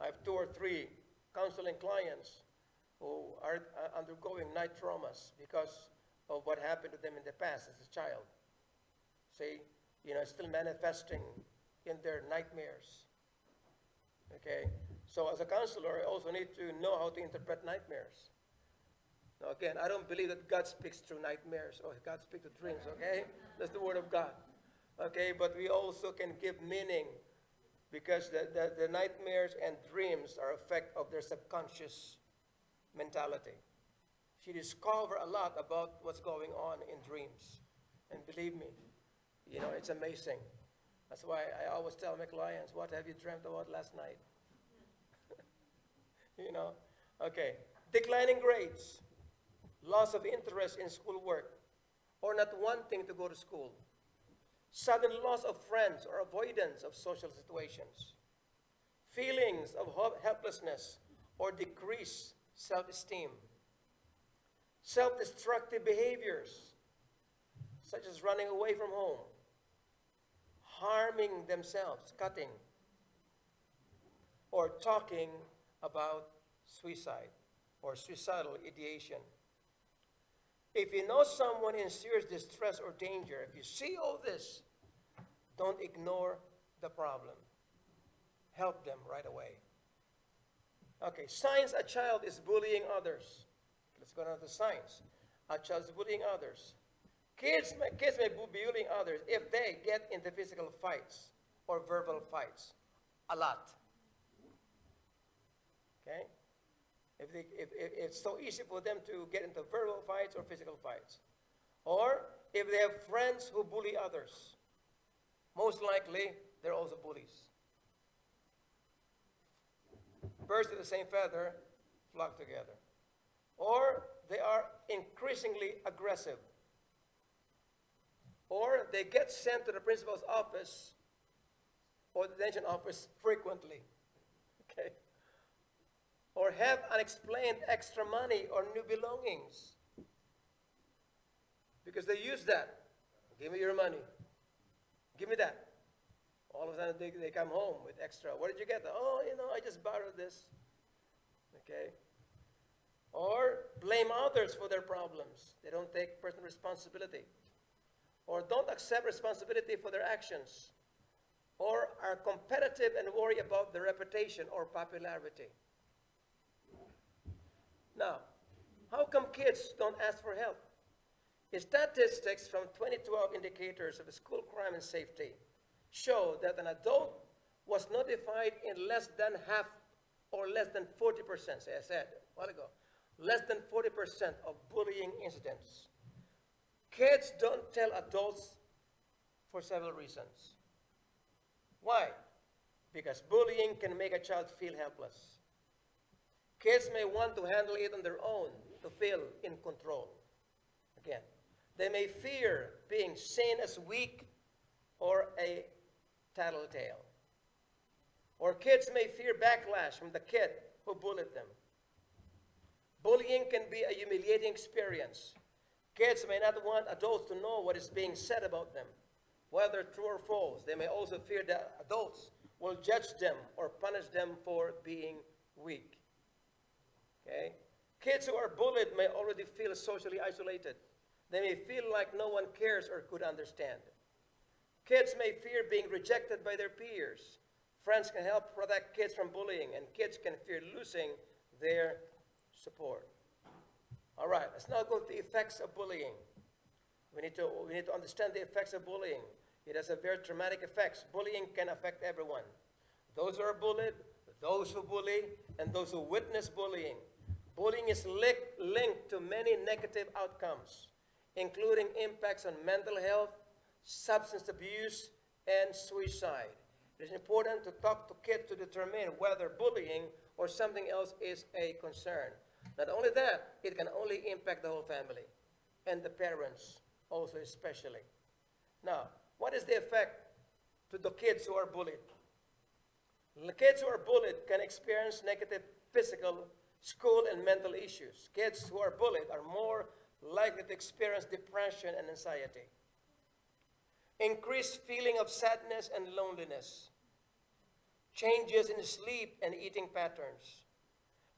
Speaker 1: I have 2 or 3 counseling clients who are undergoing night traumas because of what happened to them in the past as a child. See, it's still manifesting in their nightmares. Okay? So as a counselor, I also need to know how to interpret nightmares. Now again, I don't believe that God speaks through nightmares or God speaks through dreams, okay? That's the word of God. Okay, but we also can give meaning because the nightmares and dreams are effect of their subconscious mentality. She discover a lot about what's going on in dreams. And believe me, it's amazing. That's why I always tell my clients, what have you dreamt about last night? Okay. Declining grades, loss of interest in schoolwork, or not wanting to go to school, sudden loss of friends or avoidance of social situations, feelings of helplessness or decreased self-esteem, self-destructive behaviors, such as running away from home, harming themselves, cutting, or talking about suicide or suicidal ideation. If you know someone in serious distress or danger, if you see all this, don't ignore the problem. Help them right away. Okay, signs a child is bullying others. Let's go on to signs. A child is bullying others. Kids may be bullying others if they get into physical fights or verbal fights. A lot. Okay? If it's so easy for them to get into verbal fights or physical fights. Or if they have friends who bully others. Most likely, they're also bullies. Birds of the same feather flock together. Or they are increasingly aggressive. Or they get sent to the principal's office or the detention office frequently. Okay? Or have unexplained extra money or new belongings. Because they use that. Give me your money. Give me that. All of a sudden they come home with extra. Where did you get that? Oh, I just borrowed this. Okay? Or blame others for their problems. They don't take personal responsibility. Or don't accept responsibility for their actions. Or are competitive and worry about their reputation or popularity. Now, how come kids don't ask for help? Statistics from 2012 indicators of school crime and safety show that an adult was notified in less than half or less than 40%, as I said a while ago, less than 40% of bullying incidents. Kids don't tell adults for several reasons. Why? Because bullying can make a child feel helpless. Kids may want to handle it on their own to feel in control. Again, they may fear being seen as weak or a tattletale. Or kids may fear backlash from the kid who bullied them. Bullying can be a humiliating experience. Kids may not want adults to know what is being said about them, whether true or false. They may also fear that adults will judge them or punish them for being weak. Okay? Kids who are bullied may already feel socially isolated. They may feel like no one cares or could understand. Kids may fear being rejected by their peers. Friends can help protect kids from bullying, and kids can fear losing their support. All right, let's now go to the effects of bullying. We need to understand the effects of bullying. It has a very traumatic effects. Bullying can affect everyone. Those who are bullied, those who bully, and those who witness bullying. Bullying is linked to many negative outcomes, including impacts on mental health, substance abuse, and suicide. It is important to talk to kids to determine whether bullying or something else is a concern. Not only that, it can only impact the whole family, and the parents also especially. Now, what is the effect to the kids who are bullied? The kids who are bullied can experience negative physical school and mental issues. Kids who are bullied are more likely to experience depression and anxiety. Increased feeling of sadness and loneliness. Changes in sleep and eating patterns.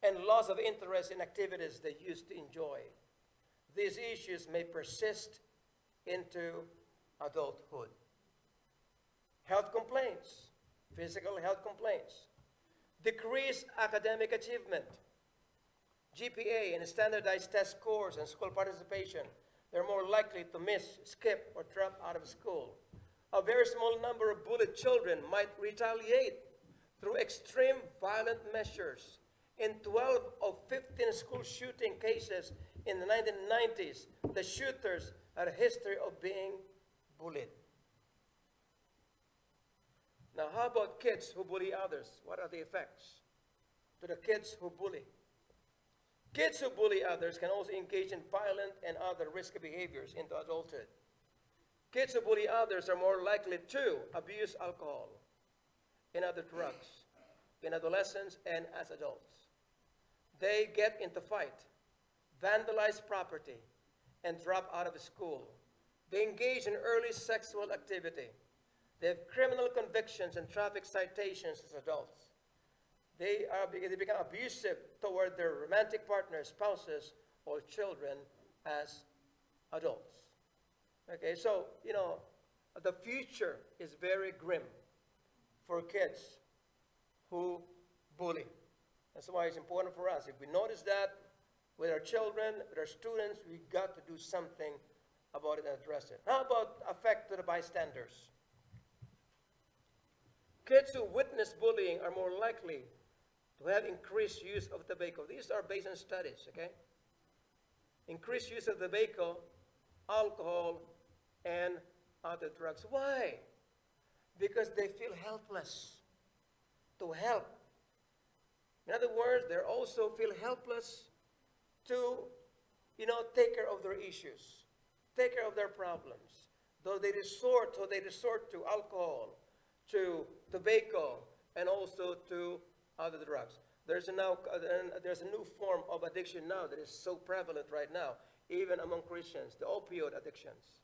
Speaker 1: And loss of interest in activities they used to enjoy. These issues may persist into adulthood. Health complaints, physical health complaints. Decreased academic achievement. GPA and standardized test scores and school participation, they're more likely to miss, skip, or drop out of school. A very small number of bullied children might retaliate through extreme violent measures. In 12 of 15 school shooting cases in the 1990s, the shooters had a history of being bullied. Now, how about kids who bully others? What are the effects to the kids who bully? Kids who bully others can also engage in violent and other risky behaviors into adulthood. Kids who bully others are more likely to abuse alcohol and other drugs in adolescence and as adults. They get into fight, vandalize property, and drop out of school. They engage in early sexual activity. They have criminal convictions and traffic citations as adults. They become abusive toward their romantic partners, spouses, or children as adults. Okay, so, you know, the future is very grim for kids who bully. That's why it's important for us. If we notice that with our children, with our students, we got to do something about it and address it. How about effect to the bystanders? Kids who witness bullying are more likely to have increased use of tobacco. These are based on studies, okay? Increased use of tobacco, alcohol, and other drugs. Why? Because they feel helpless to help. In other words, they also feel helpless to, you know, take care of their issues, take care of their problems. Though they resort to alcohol, to tobacco, and also to other drugs. There's a new form of addiction now that is so prevalent right now, even among Christians, the opioid addictions.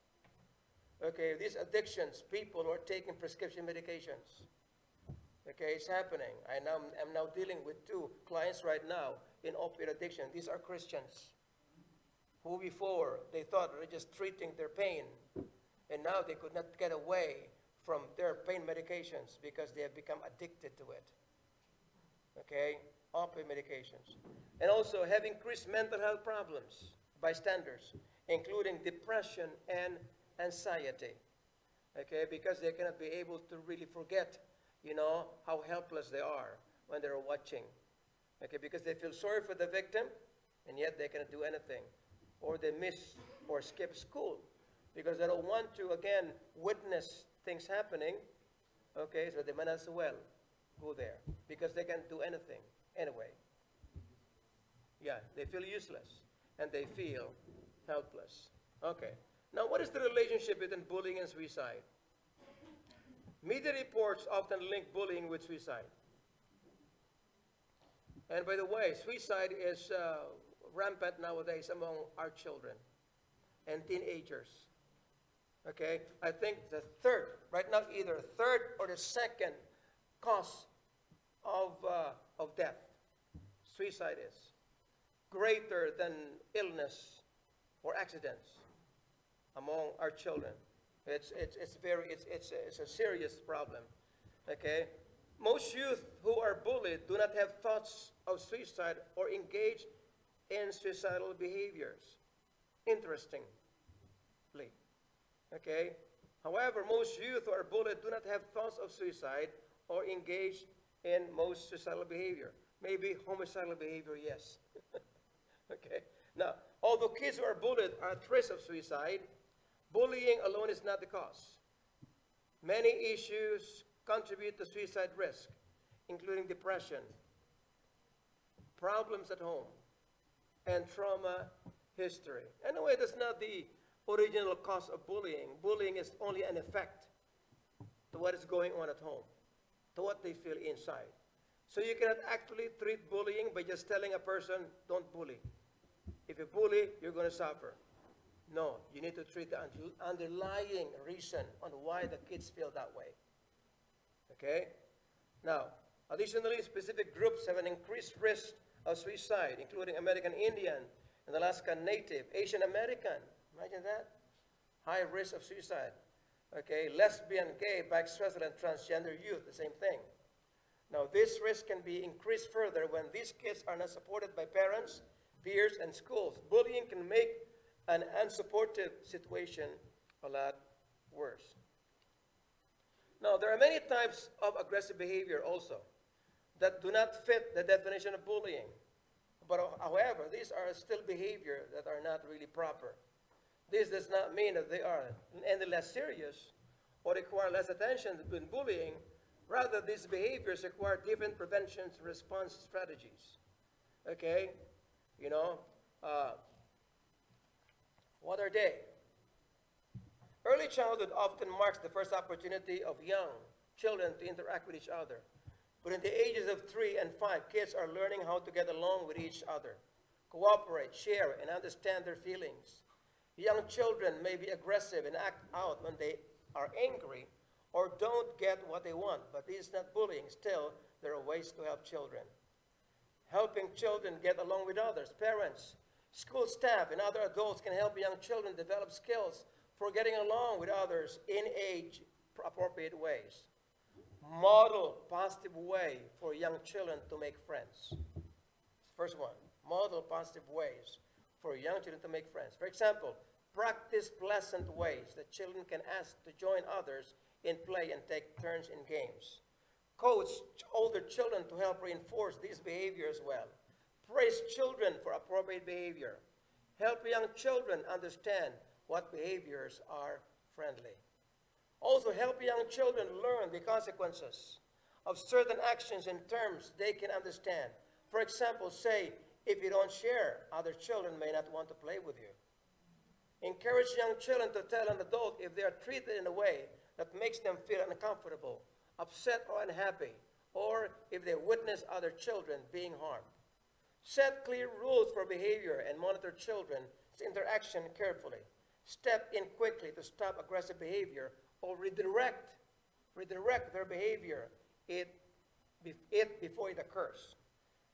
Speaker 1: Okay, these addictions, people who are taking prescription medications. Okay, it's happening. I'm now dealing with 2 clients right now in opioid addiction. These are Christians who before they thought they were just treating their pain, and now they could not get away from their pain medications because they have become addicted to it. Okay, opioid medications. And also have increased mental health problems by standards, including depression and anxiety. Okay, because they cannot be able to really forget, you know, how helpless they are when they're watching. Okay, because they feel sorry for the victim, and yet they cannot do anything. Or they miss or skip school because they don't want to, again, witness things happening. Okay, so they might as well go there because they can't do anything anyway. Yeah, they feel useless and they feel helpless. Okay, now what is the relationship between bullying and suicide? Media reports often link bullying with suicide. And by the way, suicide is rampant nowadays among our children and teenagers. Okay, I think the third, right now, either third or the second cause of death, suicide is greater than illness or accidents among our children. It's a serious problem. Okay, most youth who are bullied do not have thoughts of suicide or engage in suicidal behaviors. Interestingly. Okay? However, most youth who are bullied do not have thoughts of suicide or engage in most suicidal behavior. Maybe homicidal behavior, yes. Okay? Now, although kids who are bullied are at risk of suicide, bullying alone is not the cause. Many issues contribute to suicide risk, including depression, problems at home, and trauma history. Anyway, that's not the original cause of bullying. Bullying is only an effect to what is going on at home, to what they feel inside. So you cannot actually treat bullying by just telling a person, don't bully. If you bully, you're going to suffer. No, you need to treat the underlying reason on why the kids feel that way. Okay? Now, additionally, specific groups have an increased risk of suicide, including American Indian and Alaskan Native, Asian American. Imagine that. High risk of suicide. Okay, lesbian, gay, bisexual, and transgender youth, the same thing. Now, this risk can be increased further when these kids are not supported by parents, peers, and schools. Bullying can make an unsupportive situation a lot worse. Now, there are many types of aggressive behavior also that do not fit the definition of bullying. But however, these are still behavior that are not really proper. This does not mean that they are any less serious or require less attention than bullying. Rather, these behaviors require different prevention and response strategies. Okay? You know, what are they? Early childhood often marks the first opportunity of young children to interact with each other. But in the ages of 3 and 5, kids are learning how to get along with each other, cooperate, share, and understand their feelings. Young children may be aggressive and act out when they are angry or don't get what they want, but this is not bullying. Still, there are ways to help children. Helping children get along with others. Parents, school staff, and other adults can help young children develop skills for getting along with others in age-appropriate ways. Model positive way for young children to make friends. First one, model positive ways for young children to make friends. For example, practice pleasant ways that children can ask to join others in play and take turns in games. Coach older children to help reinforce these behaviors well. Praise children for appropriate behavior. Help young children understand what behaviors are friendly. Also, help young children learn the consequences of certain actions in terms they can understand. For example, say, if you don't share, other children may not want to play with you. Encourage young children to tell an adult if they are treated in a way that makes them feel uncomfortable, upset, or unhappy, or if they witness other children being harmed. Set clear rules for behavior and monitor children's interaction carefully. Step in quickly to stop aggressive behavior or redirect their behavior before it occurs.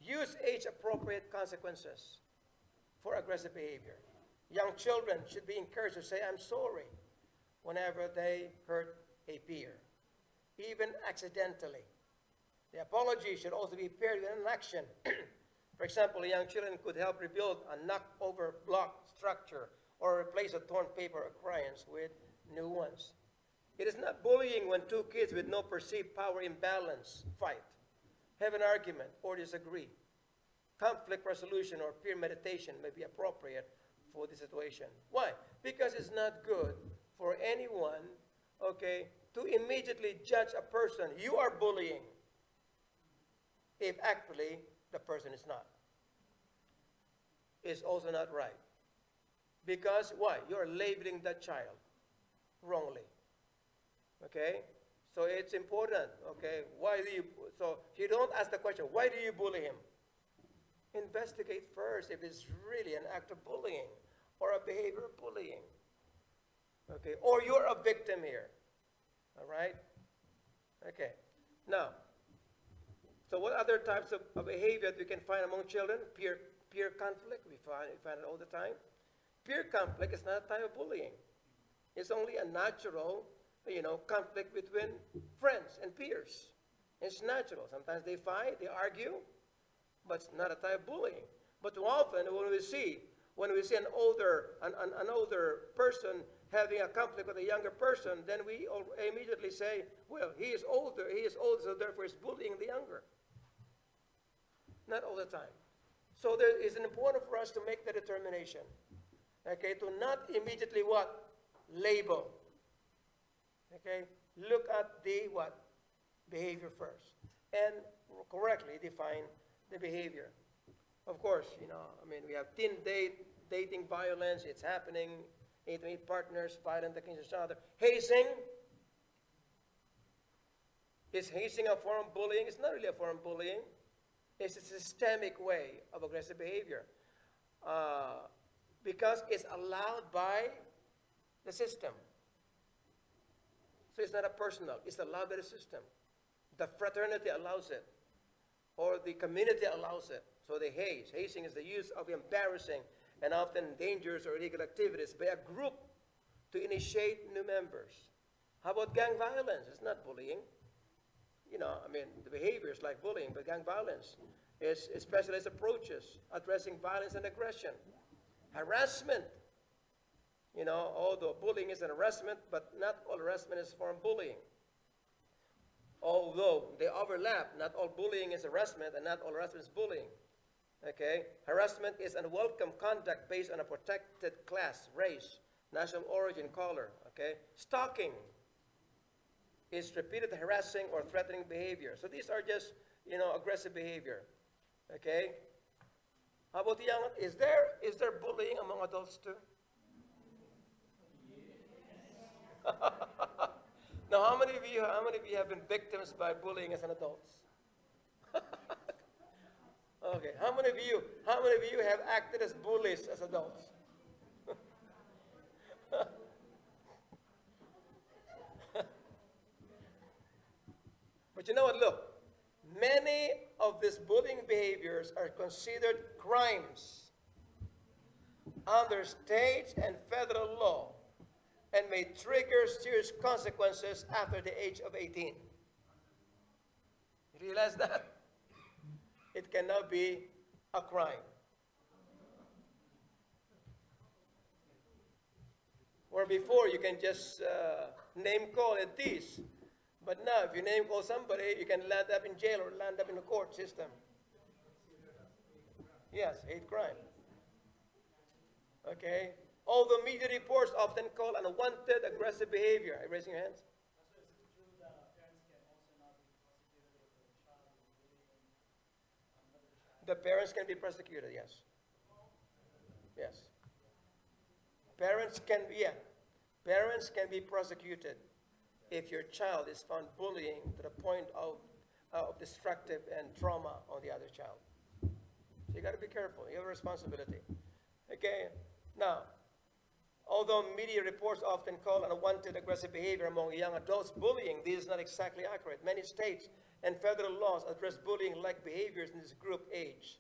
Speaker 1: Use age-appropriate consequences for aggressive behavior. Young children should be encouraged to say, I'm sorry, whenever they hurt a peer, even accidentally. The apology should also be paired with an action. For example, young children could help rebuild a knocked-over block structure or replace a torn paper or crayons with new ones. It is not bullying when two kids with no perceived power imbalance fight, have an argument, or disagree. Conflict resolution or peer meditation may be appropriate for the situation. Why? Because it's not good for anyone, okay, to immediately judge a person you are bullying if actually the person is not. It's also not right. Because why? You're labeling that child wrongly. Okay? So it's important, okay? So you don't ask the question, why do you bully him? Investigate first if it's really an act of bullying or a behavior of bullying. Okay? Or you're a victim here. All right? Okay. Now, so what other types of behavior we can find among children? Peer conflict, we find it all the time. Peer conflict is not a type of bullying. It's only a natural, conflict between friends and peers. It's natural. Sometimes they fight, they argue, but it's not a type of bullying. But too often, when we see an older person having a conflict with a younger person, then we immediately say, well, he is older, so therefore he's bullying the younger. Not all the time. So there is important for us to make the determination, okay, to not immediately what? Label. Okay? Look at the what? Behavior first. And correctly define the behavior. Of course, we have teen dating violence. It's happening. Intimate partners violent against each other. Hazing. Is hazing a form of bullying? It's not really a form of bullying. It's a systemic way of aggressive behavior. Because it's allowed by the system. So it's not a personal, it's allowed by the system. The fraternity allows it, or the community allows it. So they haze. Hazing is the use of embarrassing and often dangerous or illegal activities by a group to initiate new members. How about gang violence? It's not bullying. You know, I mean, the behavior is like bullying, but gang violence is specialized approaches addressing violence and aggression. Harassment. You know, although bullying is an harassment, but not all harassment is form of bullying. Although they overlap, not all bullying is harassment and not all harassment is bullying. Okay? Harassment is unwelcome conduct based on a protected class, race, national origin, color. Okay? Stalking is repeated harassing or threatening behavior. So these are just, you know, aggressive behavior. Okay? How about the young? Is there bullying among adults too? Now, how many of you have been victims by bullying as an adult? Okay. How many of you have acted as bullies as adults? But you know what? Look, many of these bullying behaviors are considered crimes under state and federal law and may trigger serious consequences after the age of 18. You realize that? It cannot be a crime. Where before you can just name call and tease. But now if you name call somebody, you can land up in jail or land up in the court system. Yes, hate crime. Okay? Although media reports often call unwanted aggressive behavior. Are you raising your hands? The parents can be prosecuted, yes. Yes. Parents can be prosecuted if your child is found bullying to the point of destructive and trauma on the other child. So you got to be careful. You have a responsibility. Okay? Now, although media reports often call unwanted aggressive behavior among young adults bullying, this is not exactly accurate. Many states and federal laws address bullying-like behaviors in this group age,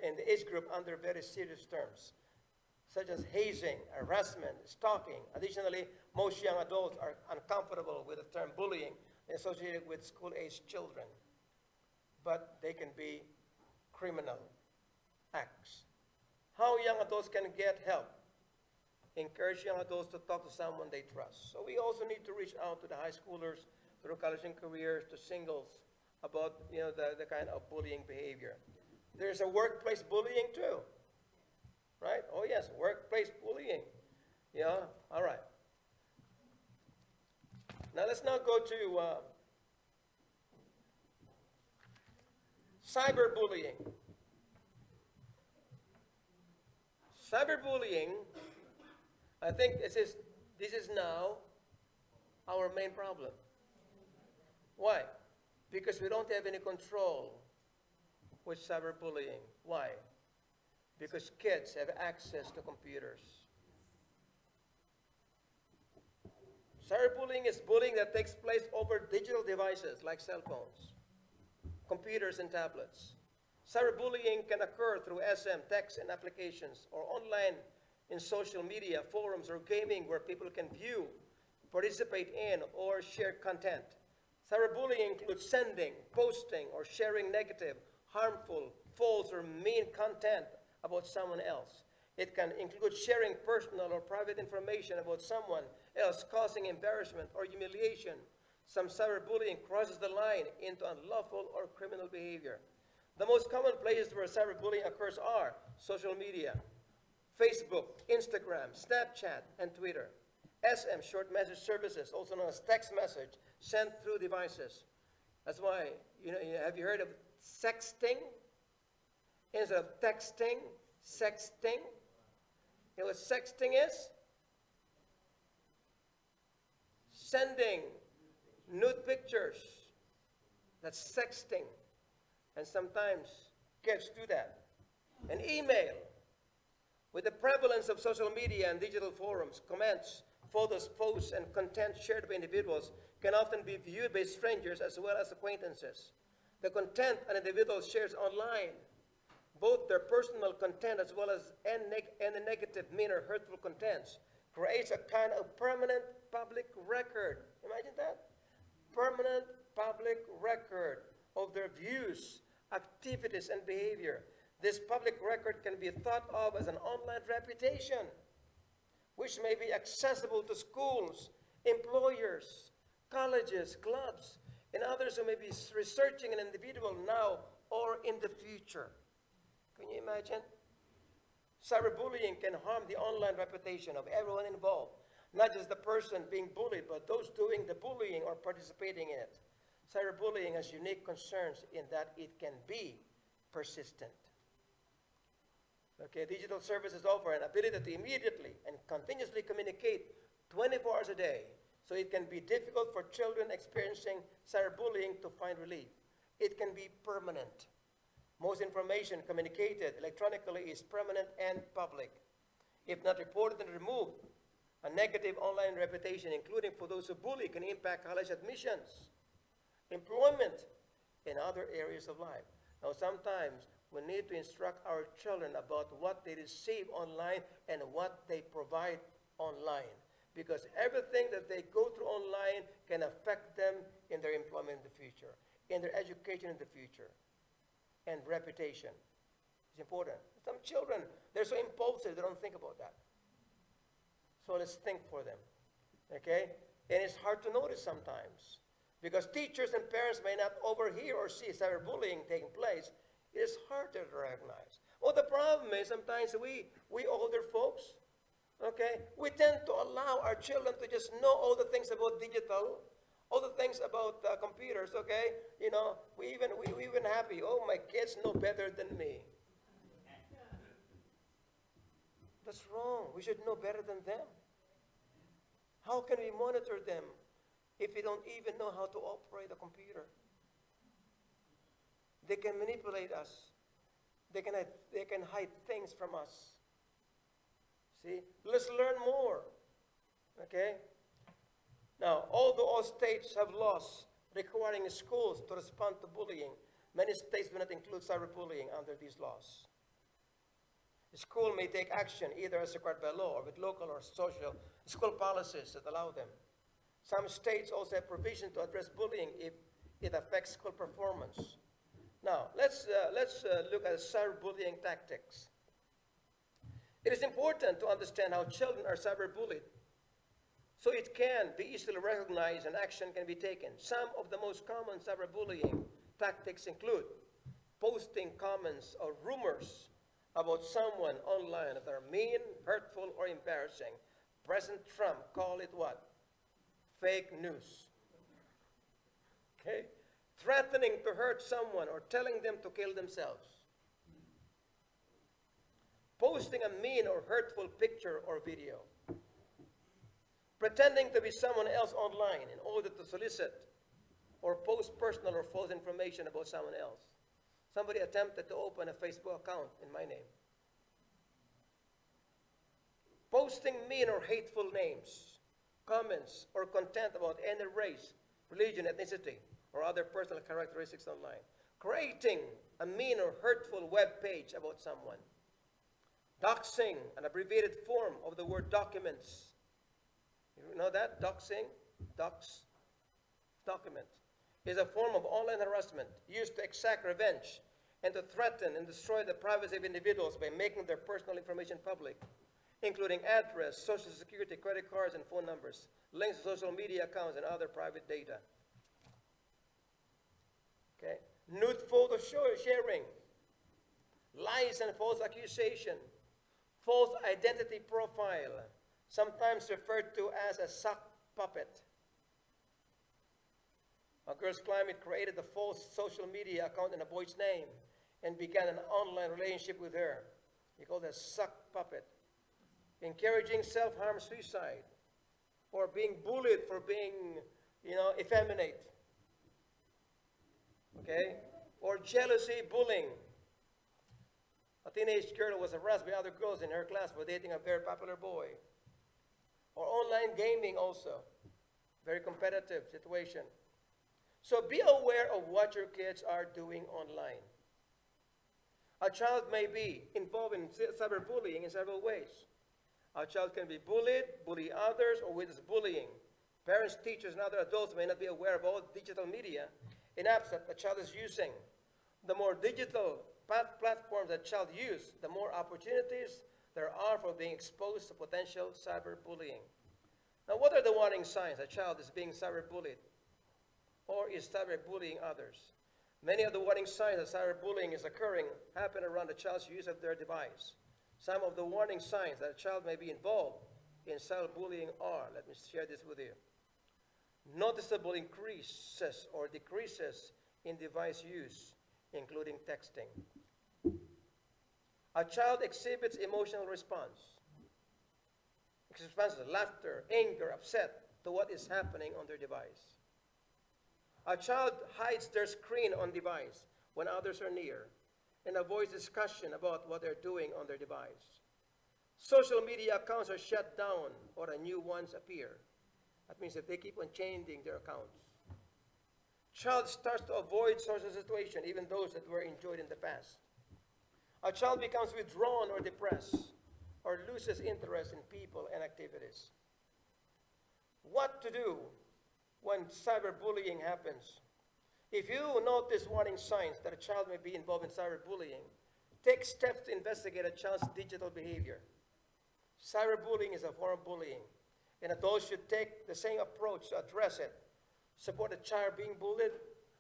Speaker 1: in the age group under very serious terms, such as hazing, harassment, stalking. Additionally, most young adults are uncomfortable with the term bullying associated with school-age children, but they can be criminal acts. How young adults can get help? Encourage young adults to talk to someone they trust. So we also need to reach out to the high schoolers, through college and careers, to singles about, you know, the kind of bullying behavior. There's a workplace bullying too, right? Oh yes, workplace bullying. Yeah, all right. Now let's now go to cyberbullying. Cyberbullying, I think this is now our main problem. Why? Because we don't have any control with cyberbullying. Why? Because kids have access to computers. Cyberbullying is bullying that takes place over digital devices like cell phones, computers, and tablets. Cyberbullying can occur through SM, text, and applications, or online in social media, forums, or gaming where people can view, participate in, or share content. Cyberbullying includes sending, posting, or sharing negative, harmful, false, or mean content about someone else. It can include sharing personal or private information about someone else, causing embarrassment or humiliation. Some cyberbullying crosses the line into unlawful or criminal behavior. The most common places where cyberbullying occurs are social media, Facebook, Instagram, Snapchat, and Twitter. SM, short message services, also known as text message, sent through devices. That's why, have you heard of sexting? Instead of texting, sexting. You know what sexting is? Sending nude pictures That's sexting. And sometimes kids do that. And email. With the prevalence of social media and digital forums, comments, photos, posts, and content shared by individuals can often be viewed by strangers as well as acquaintances. The content an individual shares online, both their personal content as well as any negative, mean, or hurtful contents, creates a kind of permanent public record. Imagine that. Permanent public record of their views, activities, and behavior. This public record can be thought of as an online reputation, which may be accessible to schools, employers, colleges, clubs, and others who may be researching an individual now or in the future. Can you imagine? Cyberbullying can harm the online reputation of everyone involved, not just the person being bullied, but those doing the bullying or participating in it. Cyberbullying has unique concerns in that it can be persistent. Okay, digital services offer an ability to immediately and continuously communicate 24 hours a day, so it can be difficult for children experiencing cyberbullying to find relief. It can be permanent. Most information communicated electronically is permanent and public. If not reported and removed, a negative online reputation, including for those who bully, can impact college admissions, employment, and other areas of life. Now, sometimes we need to instruct our children about what they receive online and what they provide online, because everything that they go through online can affect them in their employment in the future, in their education in the future, and reputation. It's important. Some children, they're so impulsive, they don't think about that. So let's think for them, okay? And it's hard to notice sometimes, because teachers and parents may not overhear or see cyberbullying taking place. It is harder to recognize. Well, the problem is sometimes we older folks, okay, we tend to allow our children to just know all the things about digital, all the things about computers, okay? You know, we even happy, oh, my kids know better than me. That's wrong. We should know better than them. How can we monitor them if we don't even know how to operate a computer? They can manipulate us. They can hide things from us. See? Let's learn more. Okay? Now, although all states have laws requiring schools to respond to bullying, many states do not include cyberbullying under these laws. The school may take action either as required by law or with local or social school policies that allow them. Some states also have provision to address bullying if it affects school performance. Now, let's look at cyberbullying tactics. It is important to understand how children are cyberbullied, so it can be easily recognized and action can be taken. Some of the most common cyberbullying tactics include posting comments or rumors about someone online that are mean, hurtful, or embarrassing. President Trump called it what? Fake news. Okay? Threatening to hurt someone or telling them to kill themselves. Posting a mean or hurtful picture or video. Pretending to be someone else online in order to solicit or post personal or false information about someone else. Somebody attempted to open a Facebook account in my name. Posting mean or hateful names, comments, or content about any race, religion, ethnicity, or other personal characteristics online. Creating a mean or hurtful web page about someone. Doxing, an abbreviated form of the word documents. You know that? Doxing? Document. Is a form of online harassment used to exact revenge and to threaten and destroy the privacy of individuals by making their personal information public, including address, social security, credit cards, and phone numbers, links to social media accounts, and other private data. Okay? Nude photo sharing, lies and false accusation, false identity profile, sometimes referred to as a sock puppet. A Girls Climate created a false social media account in a boy's name and began an online relationship with her. He called it a sock puppet. Encouraging self-harm, suicide, or being bullied for being, effeminate. Okay? Or jealousy, bullying. A teenage girl was harassed by other girls in her class for dating a very popular boy. Or online gaming also. Very competitive situation. So be aware of what your kids are doing online. A child may be involved in cyberbullying in several ways. A child can be bullied, bully others, or witness bullying. Parents, teachers, and other adults may not be aware of all digital media and apps that the child is using. The more digital platforms that child use, the more opportunities there are for being exposed to potential cyberbullying. Now, what are the warning signs a child is being cyberbullied or is cyberbullying others? Many of the warning signs that cyberbullying is occurring happen around the child's use of their device. Some of the warning signs that a child may be involved in cyberbullying are, let me share this with you. Noticeable increases or decreases in device use, including texting. A child exhibits emotional responses, laughter, anger, upset to what is happening on their device. A child hides their screen on device when others are near and avoids discussion about what they're doing on their device. Social media accounts are shut down or new ones appear. That means that they keep on changing their accounts. Child starts to avoid social situations, even those that were enjoyed in the past. A child becomes withdrawn or depressed or loses interest in people and activities. What to do when cyberbullying happens? If you notice warning signs that a child may be involved in cyberbullying, take steps to investigate a child's digital behavior. Cyberbullying is a form of bullying, and adults should take the same approach to address it. Support the child being bullied,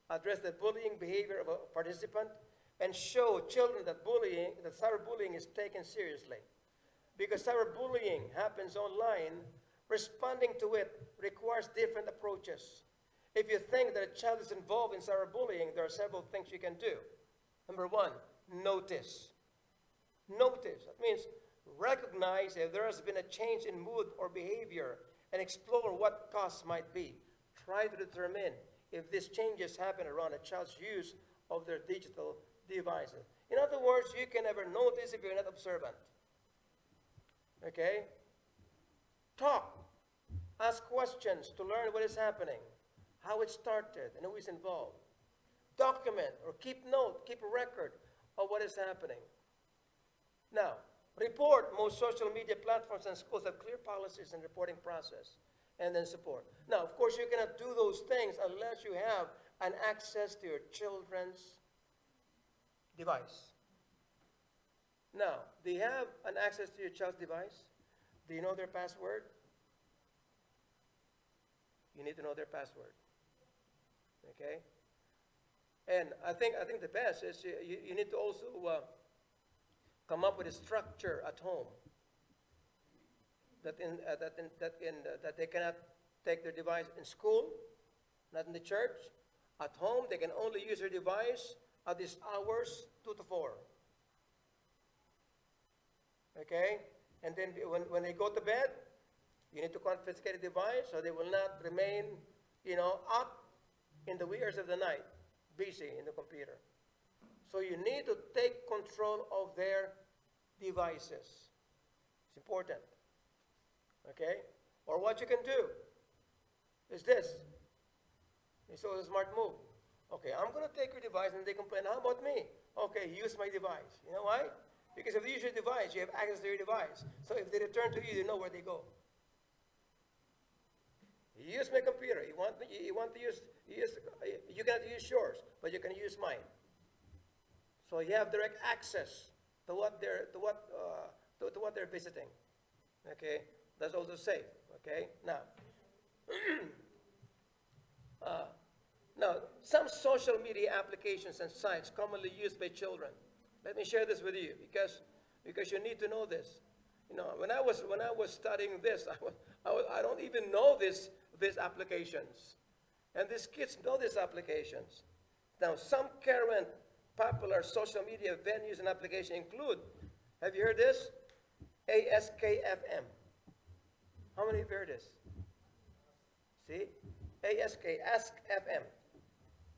Speaker 1: address the bullying behavior of a participant, and show children that cyberbullying is taken seriously. Because cyberbullying happens online, responding to it requires different approaches. If you think that a child is involved in cyberbullying, there are several things you can do. Number one, notice. Notice. That means recognize if there has been a change in mood or behavior and explore what cause might be. Try to determine if these changes happen around a child's use of their digital devices. In other words, you can never notice if you're not observant. Okay? Talk. Ask questions to learn what is happening, how it started, and who is involved. Document or keep note, keep a record of what is happening. Now, report. Most social media platforms and schools have clear policies and reporting process, and then support. Now, of course, you cannot do those things unless you have an access to your children's device. Now, do you have an access to your child's device? Do you know their password? You need to know their password. Okay? And I think the best is you need to also come up with a structure at home that they cannot take their device in school, not in the church. At home, they can only use their device at these hours, 2 to 4. Okay? And then when they go to bed, you need to confiscate the device so they will not remain, up in the wee hours of the night, busy in the computer. So you need to take control of their devices. It's important. Okay? Or what you can do is this. It's a smart move. Okay, I'm going to take your device, and they complain, how about me? Okay, use my device. You know why? Because if you use your device, you have access to your device. So if they return to you, you know where they go. You use my computer. You cannot use yours, but you can use mine. So you have direct access to what they're visiting. Okay, that's also safe. Okay, now, now some social media applications and sites commonly used by children. Let me share this with you because you need to know this. When I was studying this, I don't even know these applications, and these kids know these applications. Now, some current popular social media venues and applications include. Have you heard this? ASK.FM. How many have heard this? See, Ask FM.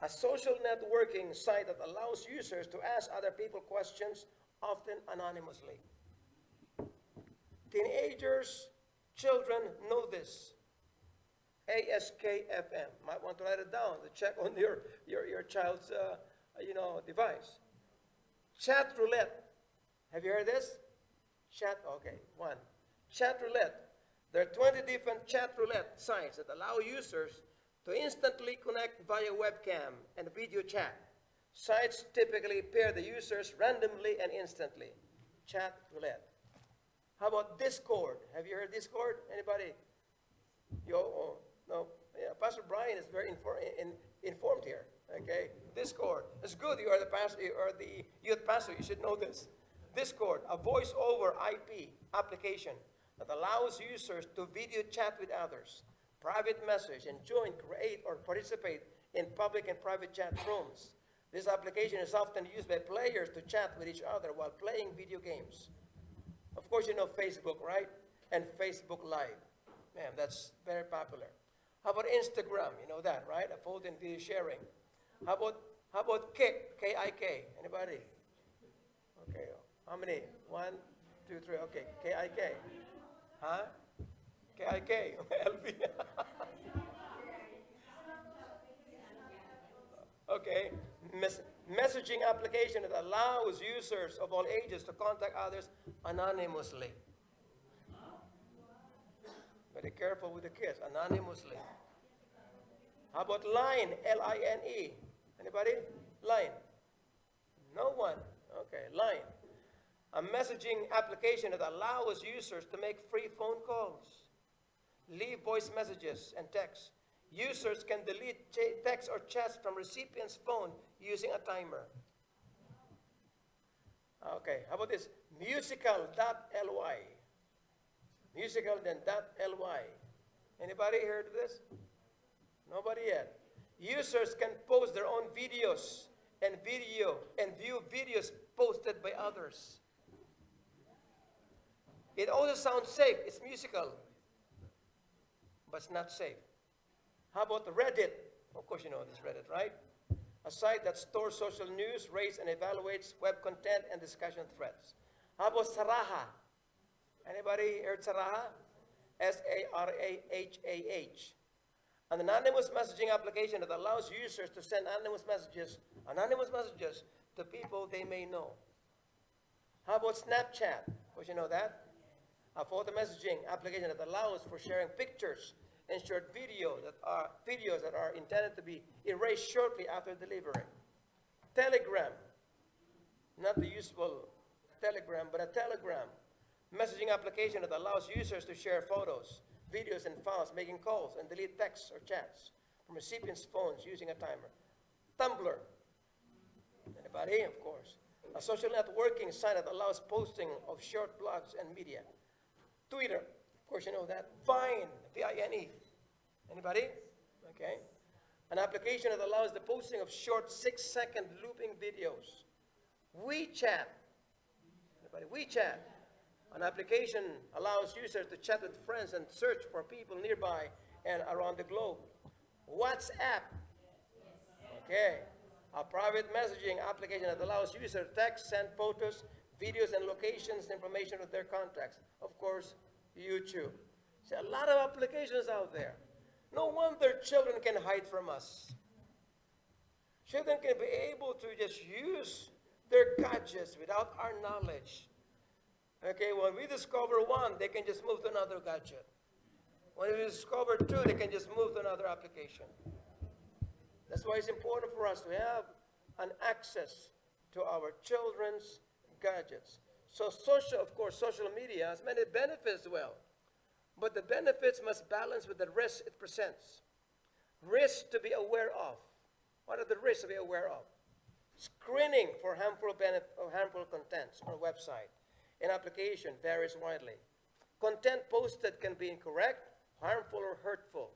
Speaker 1: A social networking site that allows users to ask other people questions, often anonymously. Teenagers, children know this. ASKFM. Might want to write it down to check on your child's device. Chat roulette. Have you heard this? Chat, okay, one. Chat roulette. There are 20 different chat roulette sites that allow users to instantly connect via webcam and video chat. Sites typically pair the users randomly and instantly. Chat roulette. How about Discord? Have you heard Discord? Anybody? No. Yeah, Pastor Brian is very informed here. Okay, Discord. It's good. You are the pastor. You are the youth pastor. You should know this. Discord, a voice-over IP application that allows users to video chat with others, private message, and join, create, or participate in public and private chat rooms. This application is often used by players to chat with each other while playing video games. Of course, you know Facebook, right? And Facebook Live. Man, that's very popular. How about Instagram? You know that, right? A photo and video sharing. How about Kik? K-I-K. Anybody? Okay. How many? 1, 2, 3. Okay. K-I-K. Huh? K-I-K. LB. Okay. Messaging application that allows users of all ages to contact others anonymously. Very careful with the kids. Anonymously. How about Line? L-I-N-E. Anybody? Line. No one. Okay. Line. A messaging application that allows users to make free phone calls, leave voice messages and texts. Users can delete text or chats from recipient's phone using a timer. Okay, how about this? Musical.ly. Musical.ly. Anybody heard of this? Nobody yet. Users can post their own videos and view videos posted by others. It also sounds safe. It's musical, but it's not safe. How about Reddit? Of course you know this Reddit, right? A site that stores social news, rates, and evaluates web content and discussion threads. How about Saraha? Anybody heard Saraha? S-A-R-A-H-A-H. An anonymous messaging application that allows users to send anonymous messages to people they may know. How about Snapchat? Of course you know that. A photo messaging application that allows for sharing pictures and short videos that are intended to be erased shortly after delivery. Telegram, not the usual Telegram, but a Telegram messaging application that allows users to share photos, videos, and files, making calls and delete texts or chats from recipients' phones using a timer. Tumblr, anybody? Of course. A social networking site that allows posting of short blogs and media. Twitter, of course you know that. Vine, V-I-N-E. Anybody? Okay. An application that allows the posting of short 6-second looping videos. WeChat. Anybody? WeChat. An application allows users to chat with friends and search for people nearby and around the globe. WhatsApp. Okay. A private messaging application that allows users to text, send photos, videos, and locations, information of their contacts. Of course, YouTube. See, a lot of applications out there. No wonder children can hide from us. Children can be able to just use their gadgets without our knowledge. Okay, when we discover one, they can just move to another gadget. When we discover two, they can just move to another application. That's why it's important for us to have an access to our children's gadgets. So of course, social media has many benefits as well. But the benefits must balance with the risks it presents. Risks to be aware of. What are the risks to be aware of? Screening for harmful contents on a website and application varies widely. Content posted can be incorrect, harmful, or hurtful.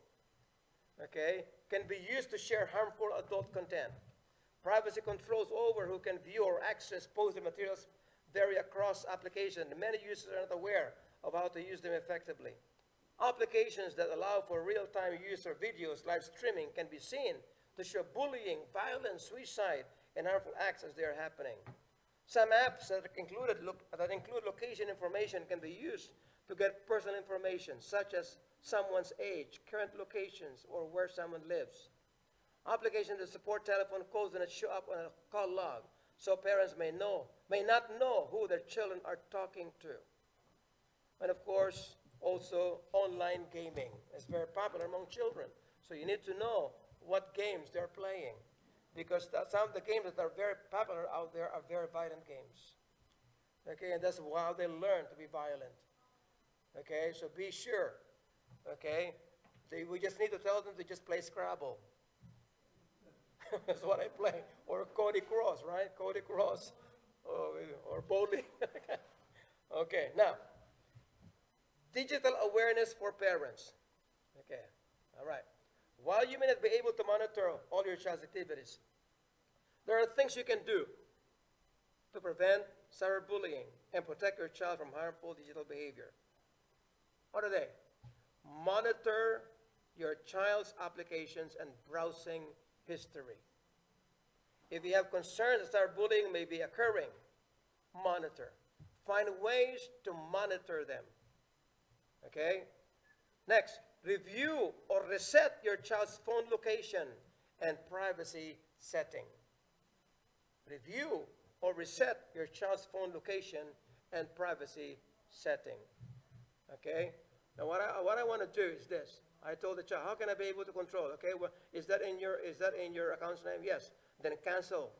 Speaker 1: Okay? Can be used to share harmful adult content. Privacy controls over who can view or access posted materials vary across applications. Many users are not aware of how to use them effectively. Applications that allow for real-time use of videos, live streaming can be seen to show bullying, violence, suicide, and harmful acts as they are happening. Some apps that include location information can be used to get personal information, such as someone's age, current locations, or where someone lives. Applications that support telephone calls do not show up on a call log, so parents may not know who their children are talking to. And of course, also online gaming is very popular among children. So you need to know what games they're playing, because some of the games that are very popular out there are very violent games. Okay, and that's how they learn to be violent. Okay, so be sure. Okay, we just need to tell them to just play Scrabble. That's what I play. Or Cody Cross, right? Cody Cross. Or bowling. Okay, now, digital awareness for parents. Okay, all right. While you may not be able to monitor all your child's activities, there are things you can do to prevent cyberbullying and protect your child from harmful digital behavior. What are they? Monitor your child's applications and browsing history. If you have concerns that cyberbullying may be occurring, monitor. Find ways to monitor them. Okay? Next, review or reset your child's phone location and privacy setting. Review or reset your child's phone location and privacy setting. Okay? Now what I want to do is this. I told the child, how can I be able to control? Okay, well, is that in your account's name? Yes. Then cancel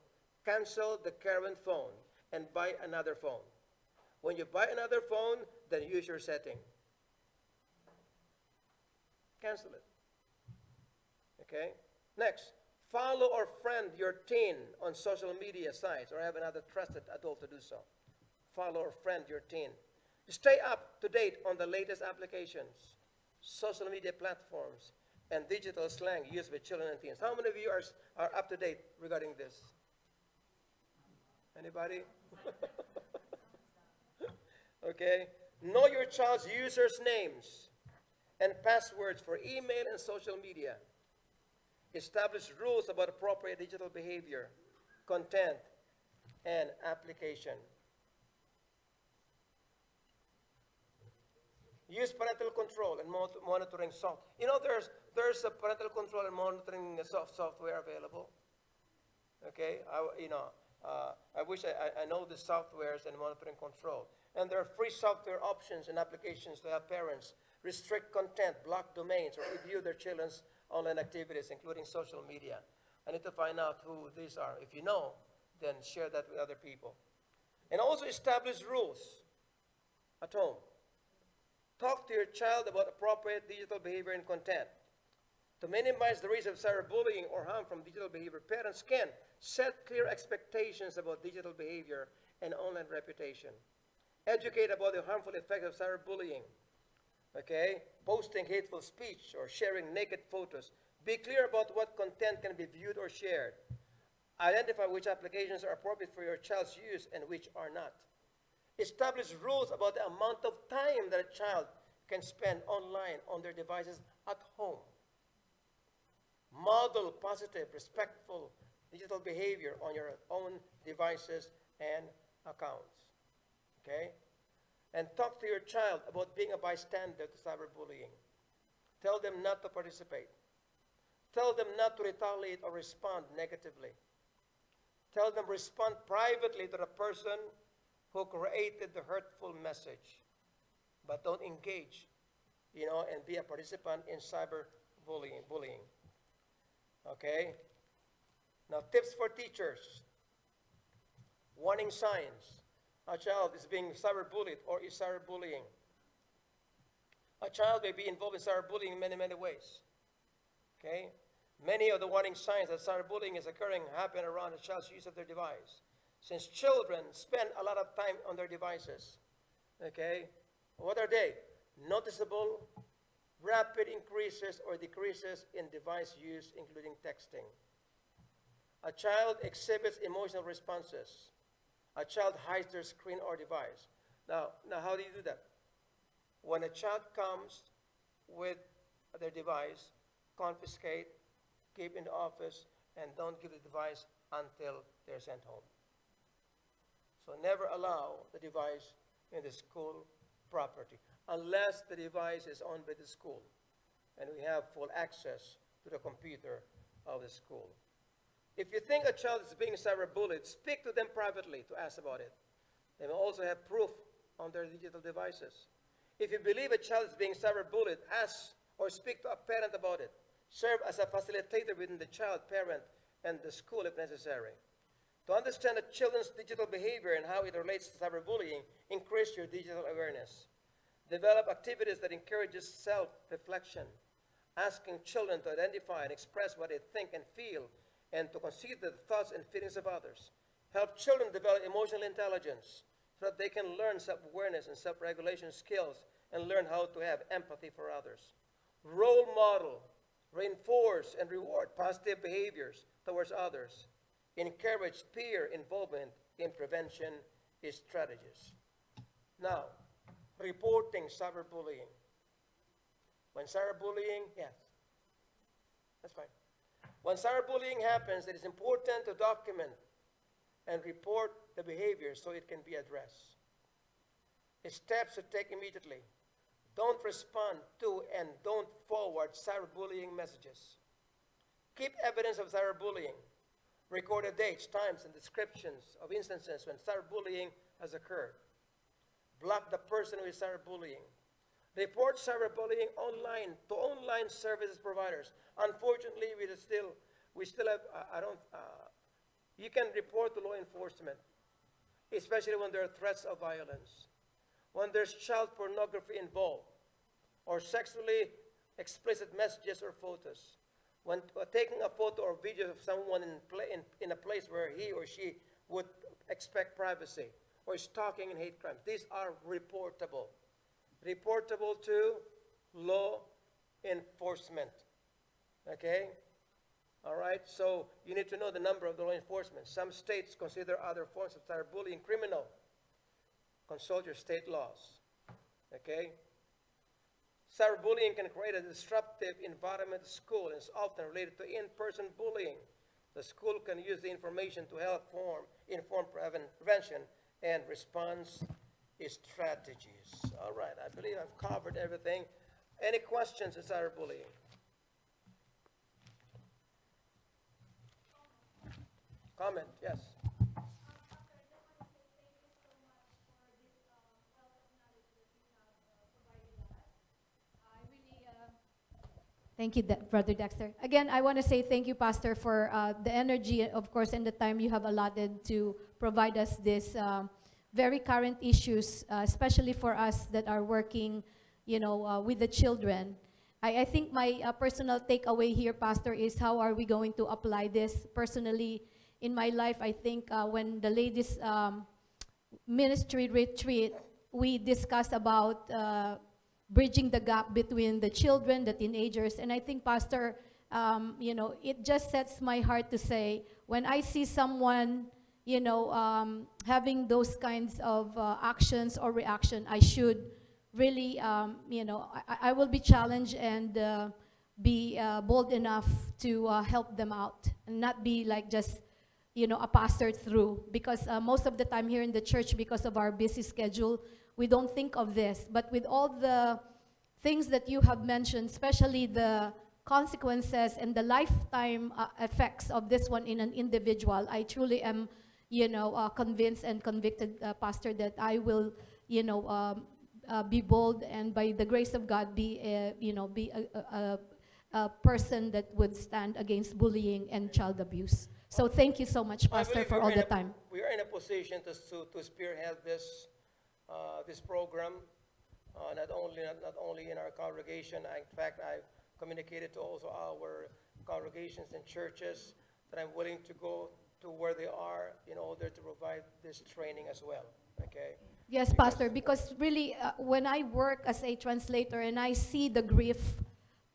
Speaker 1: the current phone and buy another phone. When you buy another phone, then use your setting. Cancel it. Okay? Next, follow or friend your teen on social media sites or have another trusted adult to do so. Follow or friend your teen. Stay up to date on the latest applications, social media platforms, and digital slang used by children and teens. How many of you are up to date regarding this? Anybody? Okay. Know your child's users' names and passwords for email and social media. Establish rules about appropriate digital behavior, content, and application. Use parental control and monitoring software. You know, there's a parental control and monitoring software available. Okay, I wish I know the softwares and monitoring control. And there are free software options and applications to help parents restrict content, block domains, or review their children's online activities, including social media. I need to find out who these are. If you know, then share that with other people. And also establish rules at home. Talk to your child about appropriate digital behavior and content. To minimize the risk of cyberbullying or harm from digital behavior, parents can set clear expectations about digital behavior and online reputation. Educate about the harmful effects of cyberbullying. Okay? Posting hateful speech or sharing naked photos. Be clear about what content can be viewed or shared. Identify which applications are appropriate for your child's use and which are not. Establish rules about the amount of time that a child can spend online on their devices at home. Model positive, respectful digital behavior on your own devices and accounts. Okay? And talk to your child about being a bystander to cyberbullying. Tell them not to participate. Tell them not to retaliate or respond negatively. Tell them respond privately to the person who created the hurtful message. But don't engage, and be a participant in cyberbullying. Okay? Now, tips for teachers. Warning signs. A child is being cyberbullied or is cyberbullying. A child may be involved in cyberbullying in many, many ways. Okay? Many of the warning signs that cyberbullying is occurring happen around a child's use of their device. Since children spend a lot of time on their devices, okay, what are they? Noticeable, rapid increases or decreases in device use, including texting. A child exhibits emotional responses. A child hides their screen or device. Now how do you do that? When a child comes with their device, confiscate keep in the office, and don't give the device until they're sent home. So never allow the device in the school property unless the device is owned by the school and we have full access to the computer of the school. If you think a child is being cyberbullied, speak to them privately to ask about it. They will also have proof on their digital devices. If you believe a child is being cyberbullied, ask or speak to a parent about it. Serve as a facilitator within the child, parent, and the school if necessary. To understand a children's digital behavior and how it relates to cyberbullying, increase your digital awareness. Develop activities that encourages self-reflection, asking children to identify and express what they think and feel, and to consider the thoughts and feelings of others. Help children develop emotional intelligence so that they can learn self-awareness and self-regulation skills and learn how to have empathy for others. Role model, reinforce, and reward positive behaviors towards others. Encourage peer involvement in prevention strategies. Now, reporting cyberbullying. When cyberbullying, yes, that's fine. When cyberbullying happens, it is important to document and report the behavior so it can be addressed. Steps to take immediately. Don't respond to and don't forward cyberbullying messages. Keep evidence of cyberbullying. Record the dates, times, and descriptions of instances when cyberbullying has occurred. Block the person who is cyberbullying. Report cyberbullying online to online services providers. Unfortunately, we still have, you can report to law enforcement, especially when there are threats of violence, when there's child pornography involved, or sexually explicit messages or photos, when taking a photo or video of someone in a place where he or she would expect privacy, or stalking and hate crimes. These are reportable. Reportable to law enforcement. Okay? All right? So you need to know the number of the law enforcement. Some states consider other forms of cyberbullying criminal. Consult your state laws. Okay? Cyberbullying can create a disruptive environment at school and is often related to in-person bullying. The school can use the information to help inform prevention and response strategies. All right, I believe I've covered everything. Any questions on cyberbullying? Comment, yes.
Speaker 7: Thank you, Brother Dexter. Again, I want to say thank you, Pastor, for the energy, of course, and the time you have allotted to provide us this very current issues, especially for us that are working, with the children. I think my personal takeaway here, Pastor, is how are we going to apply this? Personally, in my life, I think when the ladies' ministry retreat, we discussed about bridging the gap between the children, the teenagers, and I think, Pastor, it just sets my heart to say, when I see someone, having those kinds of actions or reaction, I should really, I will be challenged and be bold enough to help them out and not be like just, a pastor through. Because most of the time here in the church, because of our busy schedule, we don't think of this. But with all the things that you have mentioned, especially the consequences and the lifetime effects of this one in an individual, I truly am, convinced and convicted, Pastor, that I will, be bold and by the grace of God be a person that would stand against bullying and child abuse. So thank you so much, Pastor, for all the time.
Speaker 1: We are in a position to spearhead this program, not only in our congregation. In fact, I've communicated to also our congregations and churches that I'm willing to go to where they are in order to provide this training as well. Okay?
Speaker 7: Yes, Pastor, because really, when I work as a translator and I see the grief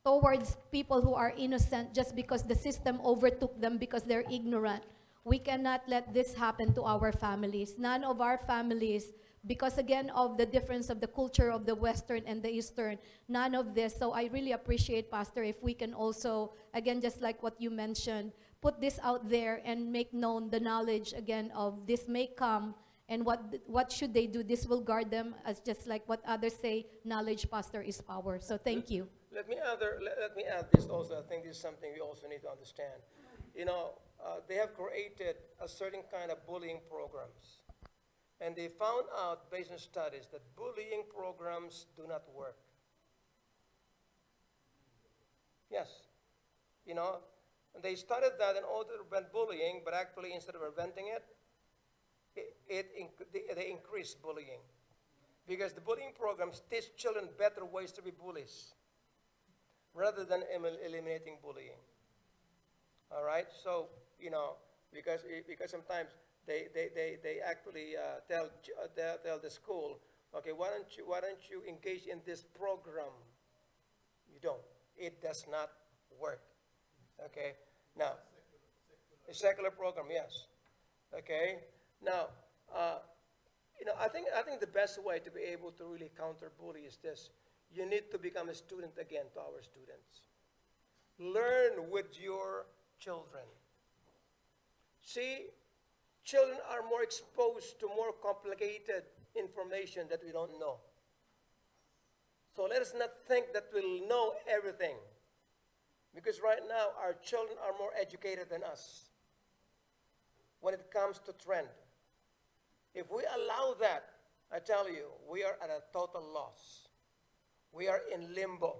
Speaker 7: towards people who are innocent just because the system overtook them because they're ignorant, we cannot let this happen to our families. None of our families because again of the difference of the culture of the Western and the Eastern, none of this. So I really appreciate, Pastor, if we can also, again, just like what you mentioned, put this out there and make known the knowledge again of this may come and what should they do. This will guard them, as just like what others say, knowledge, Pastor, is power. So thank you.
Speaker 1: Let me add this also. I think this is something we also need to understand. They have created a certain kind of bullying programs. And they found out, based on studies, that bullying programs do not work. Yes. And they started that in order to prevent bullying, but actually instead of preventing it, they increase bullying. Because the bullying programs teach children better ways to be bullies rather than eliminating bullying. All right? So, because sometimes they actually tell the school, okay, why don't you engage in this program? You don't. It does not work. Okay? Now, a secular program, yes. Okay? Now, I think the best way to be able to really counter bully is this. You need to become a student again to our students. Learn with your children. See, children are more exposed to more complicated information that we don't know. So let us not think that we'll know everything. Because right now, our children are more educated than us when it comes to trend. If we allow that, I tell you, we are at a total loss. We are in limbo.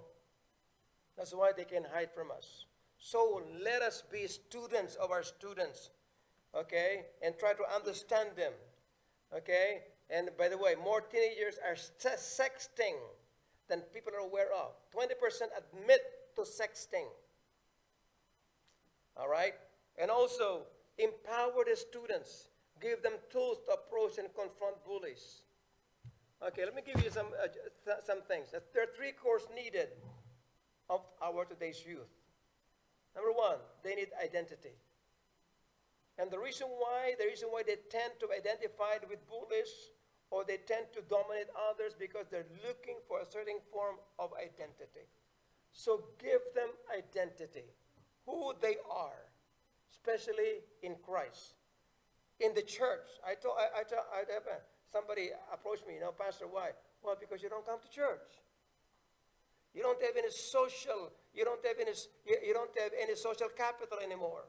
Speaker 1: That's why they can hide from us. So let us be students of our students, okay, and try to understand them, okay? And by the way, more teenagers are sexting than people are aware of. 20% admit to sexting, all right? And also, empower the students. Give them tools to approach and confront bullies. Okay, let me give you some things. There are 3 cores needed of our today's youth. Number 1, they need identity. And the reason why they tend to identify with bullies or they tend to dominate others because they're looking for a certain form of identity. So give them identity, who they are, especially in Christ. In the church, somebody approached me, Pastor, why? Well, because you don't come to church. You don't have any social, you don't have any social capital anymore.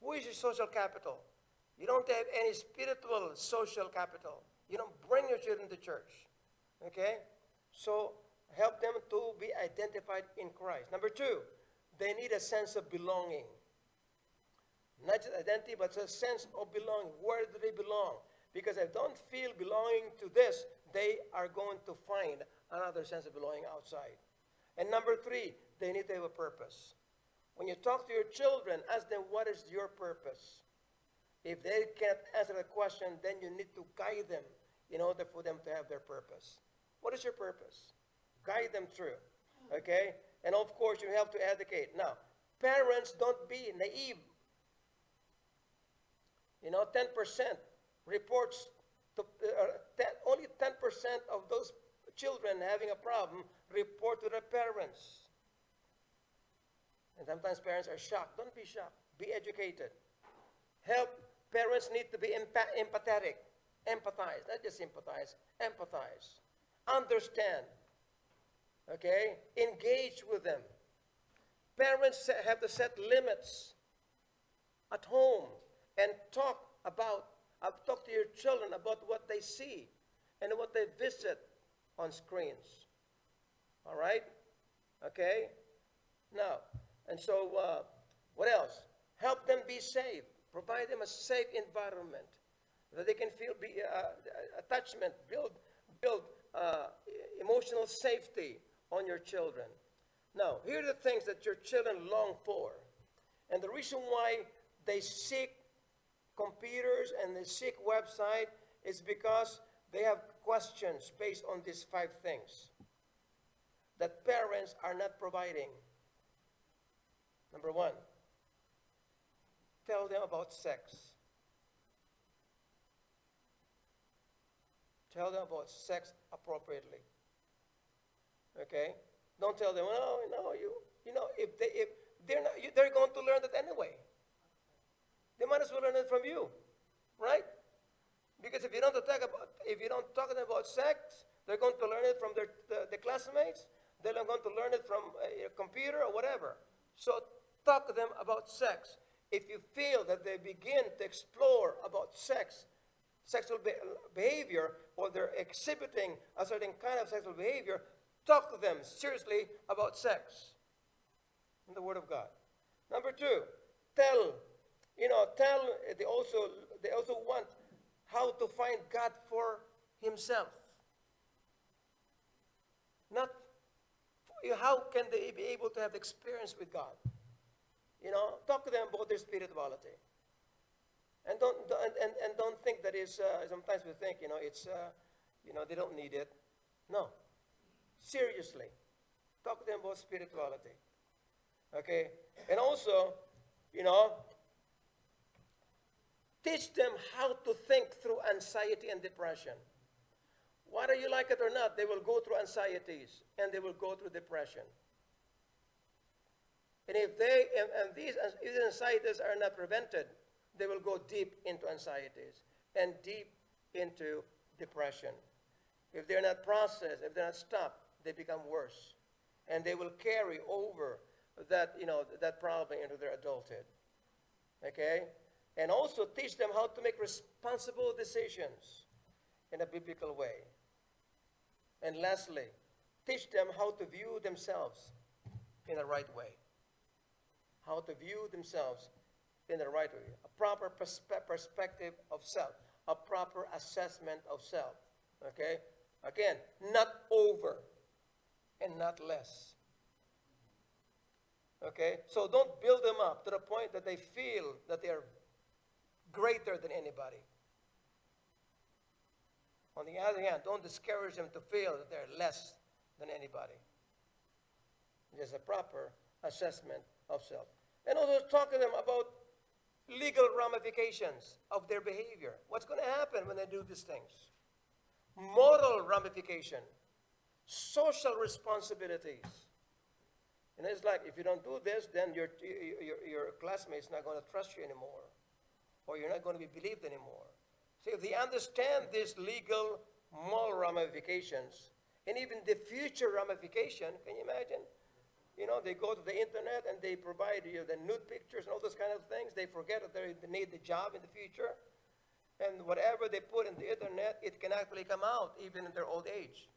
Speaker 1: Who is your social capital? You don't have any spiritual social capital. You don't bring your children to church. Okay? So help them to be identified in Christ. Number 2, they need a sense of belonging. Not just identity, but a sense of belonging. Where do they belong? Because if they don't feel belonging to this, they are going to find another sense of belonging outside. And number 3, they need to have a purpose. When you talk to your children, ask them, what is your purpose? If they can't answer the question, then you need to guide them in order for them to have their purpose. What is your purpose? Guide them through, okay? And of course, you have to educate. Now, parents, don't be naive. 10% reports, only 10% of those children having a problem report to their parents. And sometimes parents are shocked. Don't be shocked. Be educated. Help. Parents need to be empathetic. Empathize. Not just sympathize. Empathize. Understand. Okay? Engage with them. Parents have to set limits at home and talk to your children about what they see and what they visit on screens. All right? Okay? Now, and so what else? Help them be safe. Provide them a safe environment that they can feel attachment, build emotional safety on your children. Now, here are the things that your children long for. And the reason why they seek computers and they seek website is because they have questions based on these 5 things that parents are not providing. Number 1, tell them about sex. Tell them about sex appropriately. Okay? Don't tell them, oh, no, if they're not, they're going to learn that anyway. They might as well learn it from you, right? Because if you don't talk to them about sex, they're going to learn it from the classmates. They're going to learn it from a computer or whatever. So talk to them about sex. If you feel that they begin to explore about sex, sexual behavior, or they're exhibiting a certain kind of sexual behavior, talk to them seriously about sex in the Word of God. Number two, they also want how to find God for himself. Not how can they be able to have experience with God. Talk to them about their spirituality. And don't think that is, sometimes we think, it's, they don't need it. No. Seriously. Talk to them about spirituality. Okay? And also, teach them how to think through anxiety and depression. Whether you like it or not, they will go through anxieties and they will go through depression. And if these anxieties are not prevented, they will go deep into anxieties and deep into depression. If they're not processed, if they're not stopped, they become worse. And they will carry over that problem into their adulthood. Okay? And also teach them how to make responsible decisions in a biblical way. And lastly, teach them how to view themselves in the right way. How to view themselves in the right way. A proper perspective of self. A proper assessment of self. Okay? Again, not over and not less. Okay? So don't build them up to the point that they feel that they are greater than anybody. On the other hand, don't discourage them to feel that they're less than anybody. There's a proper assessment of self. And also talk to them about legal ramifications of their behavior. What's going to happen when they do these things? Moral ramification. Social responsibilities. And it's like, if you don't do this, then your classmate's not going to trust you anymore. Or you're not going to be believed anymore. So if they understand these legal, moral ramifications, and even the future ramification, can you imagine? They go to the internet and they provide you the nude pictures and all those kind of things. They forget that they need the job in the future. And whatever they put in the internet, it can actually come out even in their old age.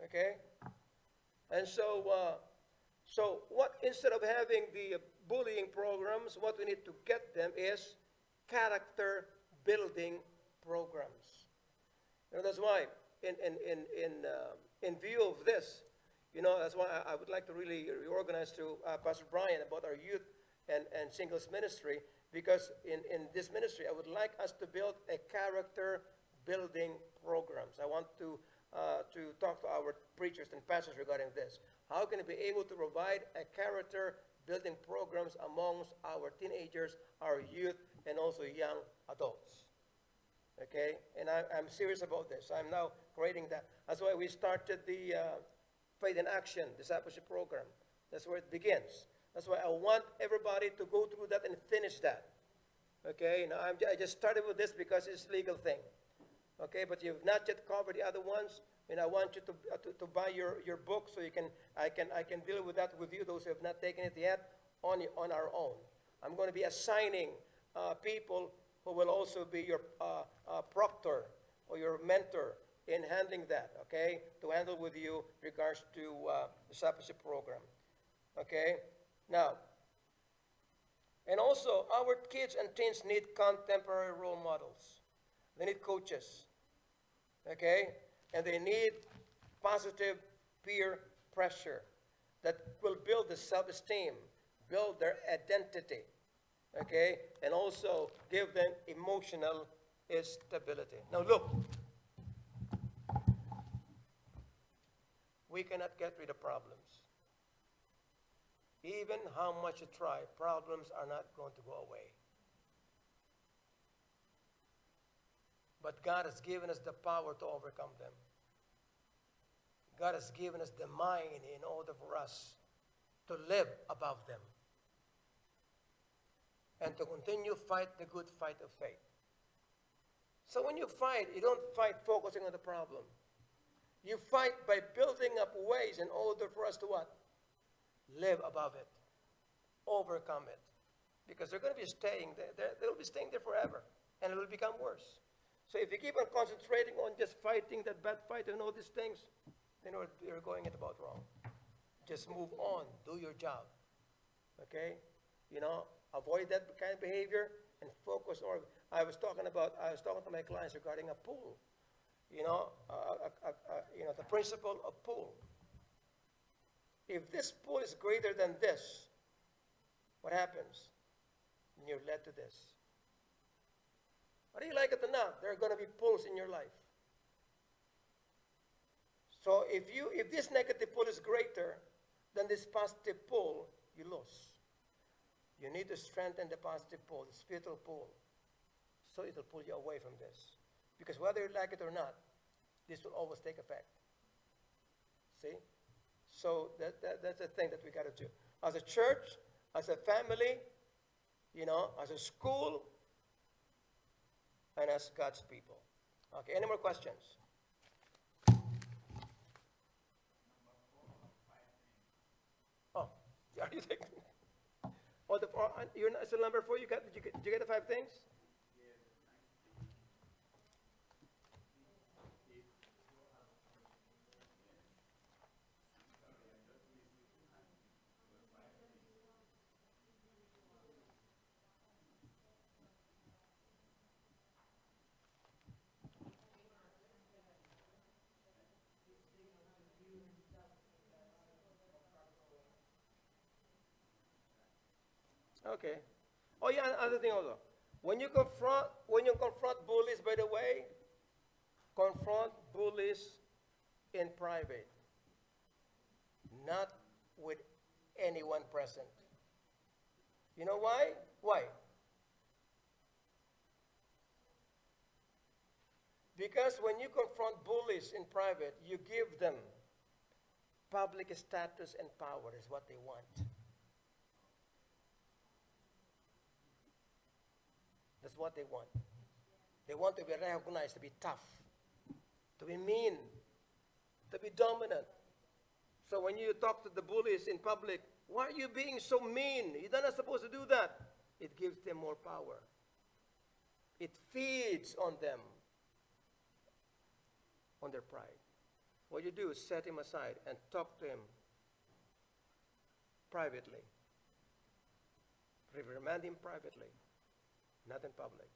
Speaker 1: Okay? And so instead of having the bullying programs, what we need to get them is character building programs. That's why in view of this, that's why I would like to really reorganize to Pastor Brian about our youth and singles ministry, because in this ministry, I would like us to build a character building programs. I want to talk to our preachers and pastors regarding this. How can we be able to provide a character building programs amongst our teenagers, our youth, and also young adults? Okay? And I'm serious about this. I'm now creating that. That's why we started the Faith in Action Discipleship Program. That's where it begins. That's why I want everybody to go through that and finish that. Okay? Now I just started with this because it's a legal thing. Okay? But you've not yet covered the other ones. And I want you to buy your book so I can deal with that with you, those who have not taken it yet, on our own. I'm going to be assigning people who will also be your proctor or your mentor in handling that, okay, to handle with you regards to the discipleship program, okay? Now, and also our kids and teens need contemporary role models. They need coaches, okay? And they need positive peer pressure that will build the self-esteem, build their identity, okay? And also give them emotional stability. Now look, we cannot get rid of problems. Even how much you try, problems are not going to go away. But God has given us the power to overcome them. God has given us the mind in order for us to live above them and to continue fight the good fight of faith. So when you fight, you don't fight focusing on the problem. You fight by building up ways in order for us to what? Live above it. Overcome it. Because they're going to be staying there. They'll be staying there forever. And it will become worse. So if you keep on concentrating on just fighting that bad fight and all these things, then you're going it about wrong. Just move on. Do your job. Okay? You know, avoid that kind of behavior and focus on. I was talking to my clients regarding a pool. You know, the principle of pool. If this pool is greater than this, what happens? Then you're led to this. Whether you like it or not, there are going to be pools in your life. So if this negative pool is greater than this positive pool, you lose. You need to strengthen the positive pool, the spiritual pool, so it will pull you away from this. Because whether you like it or not, this will always take effect. See? So that's the thing that we got to do. As a church, as a family, you know, as a school, and as God's people. Okay, any more questions? Oh, are you taking? Oh, you're not, so number 4, did you get the 5 things? Okay. Oh yeah, another thing also. When you confront bullies, by the way, confront bullies in private, not with anyone present. You know why? Why? Because when you confront bullies in private, you give them public status and power is what they want. That's what they want. They want to be recognized, to be tough, to be mean, to be dominant. So when you talk to the bullies in public, why are you being so mean? You're not supposed to do that. It gives them more power. It feeds on them, on their pride. What you do is set him aside and talk to him privately. Reprimand him privately. Not in public.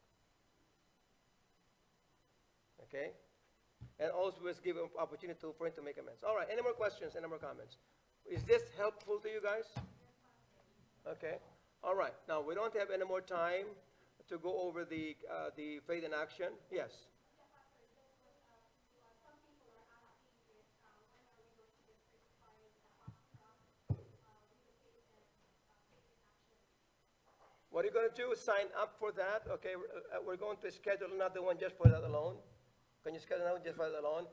Speaker 1: Okay? And always give him opportunity for him to make amends. All right, any more questions, any more comments? Is this helpful to you guys? Okay. All right. Now, we don't have any more time to go over the faith in action. Yes. What you're going to do is sign up for that. Okay, we're going to schedule another one just for that alone. Can you schedule another one just for that alone?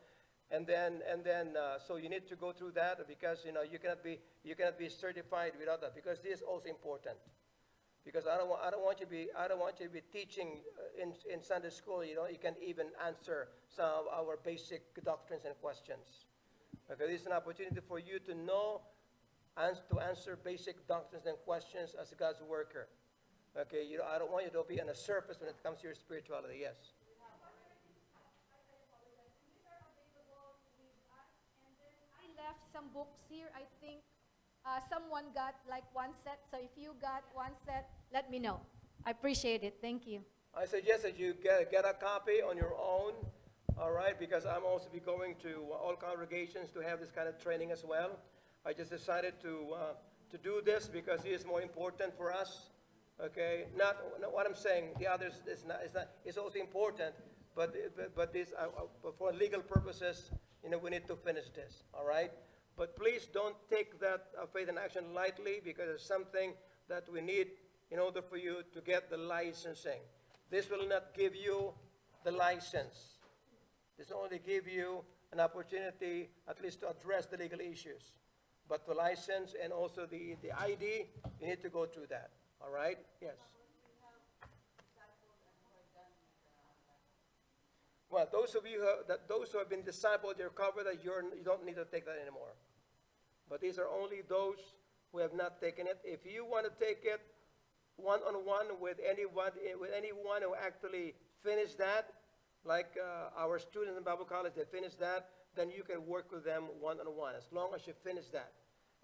Speaker 1: And then, so you need to go through that because you cannot be certified without that because this is also important. Because I don't want you to be teaching in Sunday school. You can't even answer some of our basic doctrines and questions. Okay, this is an opportunity for you to know and to answer basic doctrines and questions as God's worker. Okay, I don't want you to be on the surface when it comes to your spirituality. Yes.
Speaker 7: I left some books here. I think someone got like one set. So if you got one set, let me know. I appreciate it. Thank you.
Speaker 1: I suggest that you get a copy on your own, all right, because I'm also be going to all congregations to have this kind of training as well. I just decided to do this because it is more important for us. Okay, not what I'm saying. The others is not. It's also important, but this for legal purposes, we need to finish this. All right, but please don't take that faith in action lightly because it's something that we need in order for you to get the licensing. This will not give you the license. This only give you an opportunity at least to address the legal issues. But the license and also the ID, you need to go through that. All right? Yes. Well, those of you those who have been discipled, you're covered that you don't need to take that anymore. But these are only those who have not taken it. If you want to take it one-on-one with anyone who actually finished that, like our students in Bible college, they finished that, then you can work with them one-on-one as long as you finish that.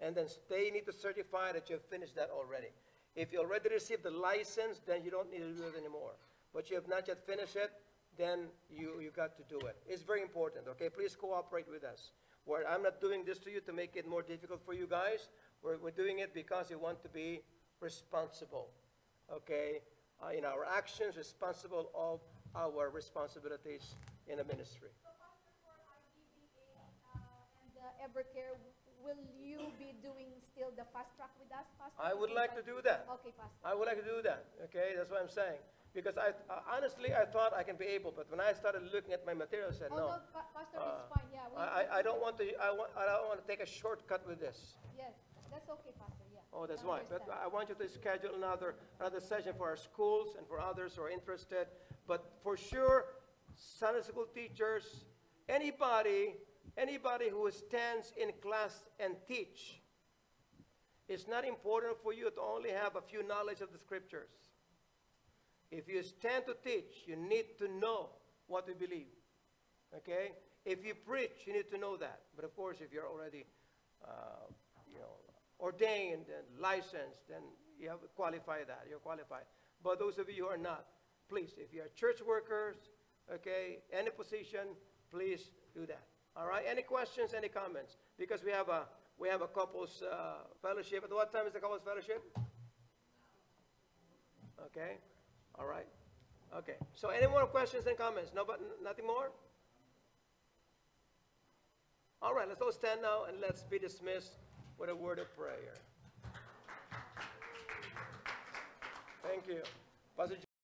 Speaker 1: And then they need to certify that you've finished that already. If you already received the license, then you don't need to do it anymore. But you have not yet finished it, then you got to do it. It's very important, okay? Please cooperate with us. I'm not doing this to you to make it more difficult for you guys. We're doing it because we want to be responsible, okay? In our actions, responsible of our responsibilities in the ministry.
Speaker 7: So, Pastor, for IDBA and Evercare, will you be doing still the fast track with us, Pastor?
Speaker 1: I would like to do that.
Speaker 7: Okay, Pastor.
Speaker 1: I would like to do that, okay? That's what I'm saying. Because honestly, I thought I can be able, but when I started looking at my material, I said,
Speaker 7: Oh,
Speaker 1: no.
Speaker 7: no, Pastor, it's fine, yeah.
Speaker 1: I don't want to, I don't want to take a shortcut with this.
Speaker 7: Yes, that's okay, Pastor, yeah.
Speaker 1: Oh, that's
Speaker 7: I
Speaker 1: why. But
Speaker 7: understand.
Speaker 1: I want you to schedule another session for our schools and for others who are interested. But for sure, Sunday school teachers, anybody who stands in class and teach, it's not important for you to only have a few knowledge of the scriptures. If you stand to teach, you need to know what we believe. Okay? If you preach, you need to know that. But of course, if you're already, ordained and licensed, then you have to qualify that. You're qualified. But those of you who are not, please, if you are church workers, okay, any position, please do that. All right? Any questions? Any comments? Because we have a couples fellowship. At what time is the couples fellowship? Okay. All right. Okay. So any more questions and comments? No, but nothing more? All right. Let's all stand now and let's be dismissed with a word of prayer. Thank you. Pastor